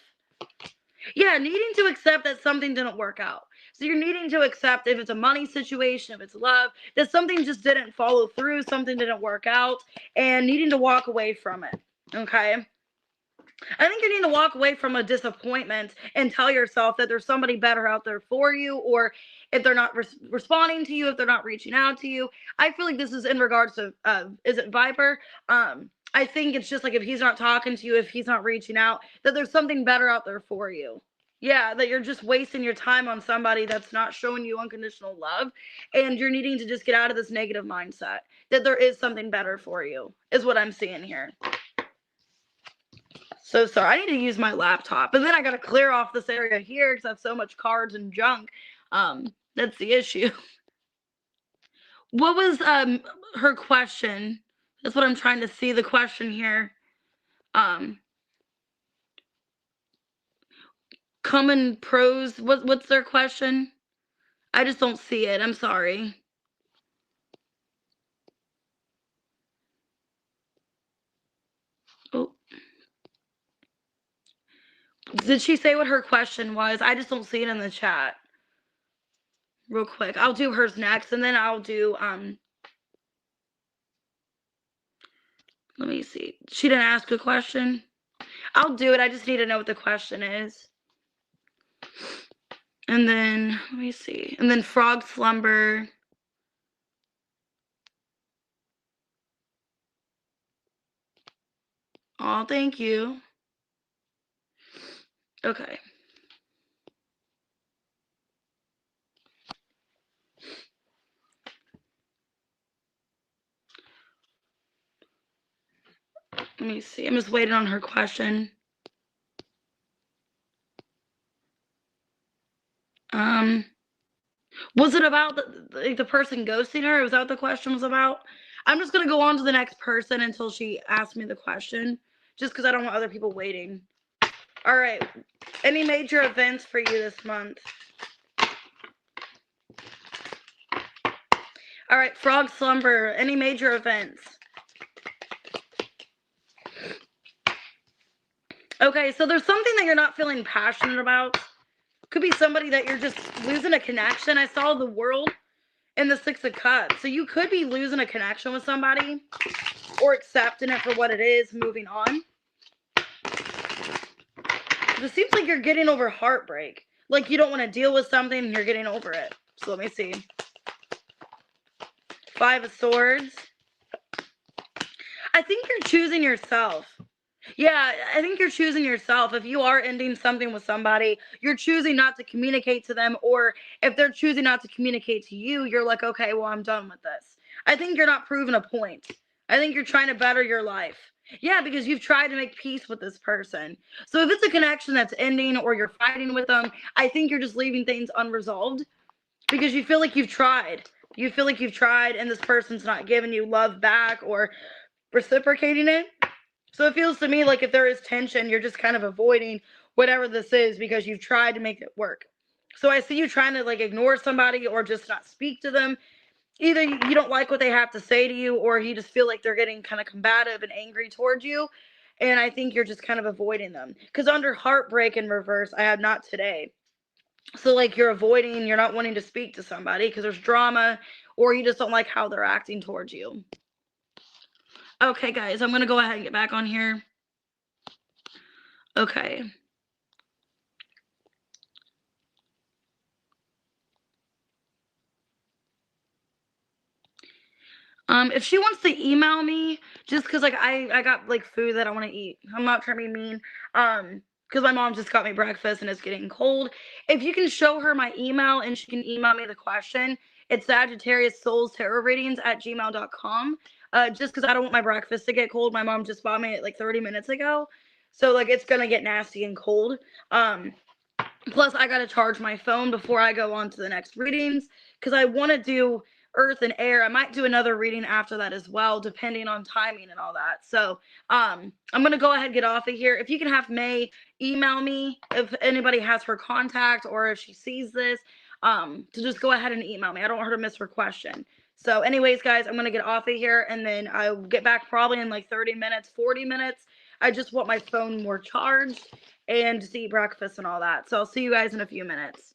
Yeah, needing to accept that something didn't work out. So you're needing to accept if it's a money situation, if it's love, that something just didn't follow through, something didn't work out, and needing to walk away from it. Okay? I think you need to walk away from a disappointment and tell yourself that there's somebody better out there for you, or if they're not responding to you, if they're not reaching out to you. I feel like this is in regards to, is it Viper? I think it's just like if he's not talking to you, if he's not reaching out, that there's something better out there for you. Yeah, that you're just wasting your time on somebody that's not showing you unconditional love, and you're needing to just get out of this negative mindset, that there is something better for you, is what I'm seeing here. So sorry, I need to use my laptop, and then I got to clear off this area here because I have so much cards and junk. That's the issue. What was her question? That's what I'm trying to see the question here. Common pros. What's their question? I just don't see it. I'm sorry. Did she say what her question was? I just don't see it in the chat. Real quick. I'll do hers next, and then I'll do, let me see. She didn't ask a question? I'll do it. I just need to know what the question is. And then, let me see. And then frog slumber. Oh, thank you. Okay. Let me see. I'm just waiting on her question. Was it about the person ghosting her? Was that what the question was about? I'm just going to go on to the next person until she asks me the question, just because I don't want other people waiting. All right. Any major events for you this month? All right. Frog slumber. Any major events? Okay. So there's something that you're not feeling passionate about. Could be somebody that you're just losing a connection. I saw the World and the Six of Cups. So you could be losing a connection with somebody or accepting it for what it is, moving on. It seems like you're getting over heartbreak. Like you don't want to deal with something and you're getting over it. So let me see. Five of Swords. I think you're choosing yourself. Yeah, I think you're choosing yourself. If you are ending something with somebody, you're choosing not to communicate to them, or if they're choosing not to communicate to you, you're like, okay, well, I'm done with this. I think you're not proving a point. I think you're trying to better your life. Yeah, because you've tried to make peace with this person. So if it's a connection that's ending or you're fighting with them, I think you're just leaving things unresolved because you feel like you've tried. You feel like you've tried and this person's not giving you love back or reciprocating it. So it feels to me like if there is tension, you're just kind of avoiding whatever this is because you've tried to make it work. So I see you trying to like ignore somebody or just not speak to them. Either you don't like what they have to say to you, or you just feel like they're getting kind of combative and angry towards you. And I think you're just kind of avoiding them. Because under heartbreak in reverse, I have not today. So like you're avoiding, you're not wanting to speak to somebody because there's drama, or you just don't like how they're acting towards you. Okay, guys, I'm going to go ahead and get back on here. Okay. If she wants to email me, just because like I got like food that I want to eat. I'm not trying to be mean. Because my mom just got me breakfast and it's getting cold. If you can show her my email and she can email me the question, it's Sagittarius Souls Tarot Readings at gmail.com. Just because I don't want my breakfast to get cold. My mom just bought me it like 30 minutes ago. So like it's gonna get nasty and cold. Plus I gotta charge my phone before I go on to the next readings because I want to do earth and air. I might do another reading after that as well, depending on timing and all that. So I'm gonna go ahead and get off of here. If you can have May email me if anybody has her contact or if she sees this, to just go ahead and email me. I don't want her to miss her question. So anyways, guys, I'm gonna get off of here and then I'll get back probably in like 30 minutes, 40 minutes. I just want my phone more charged and to eat breakfast and all that. So I'll see you guys in a few minutes.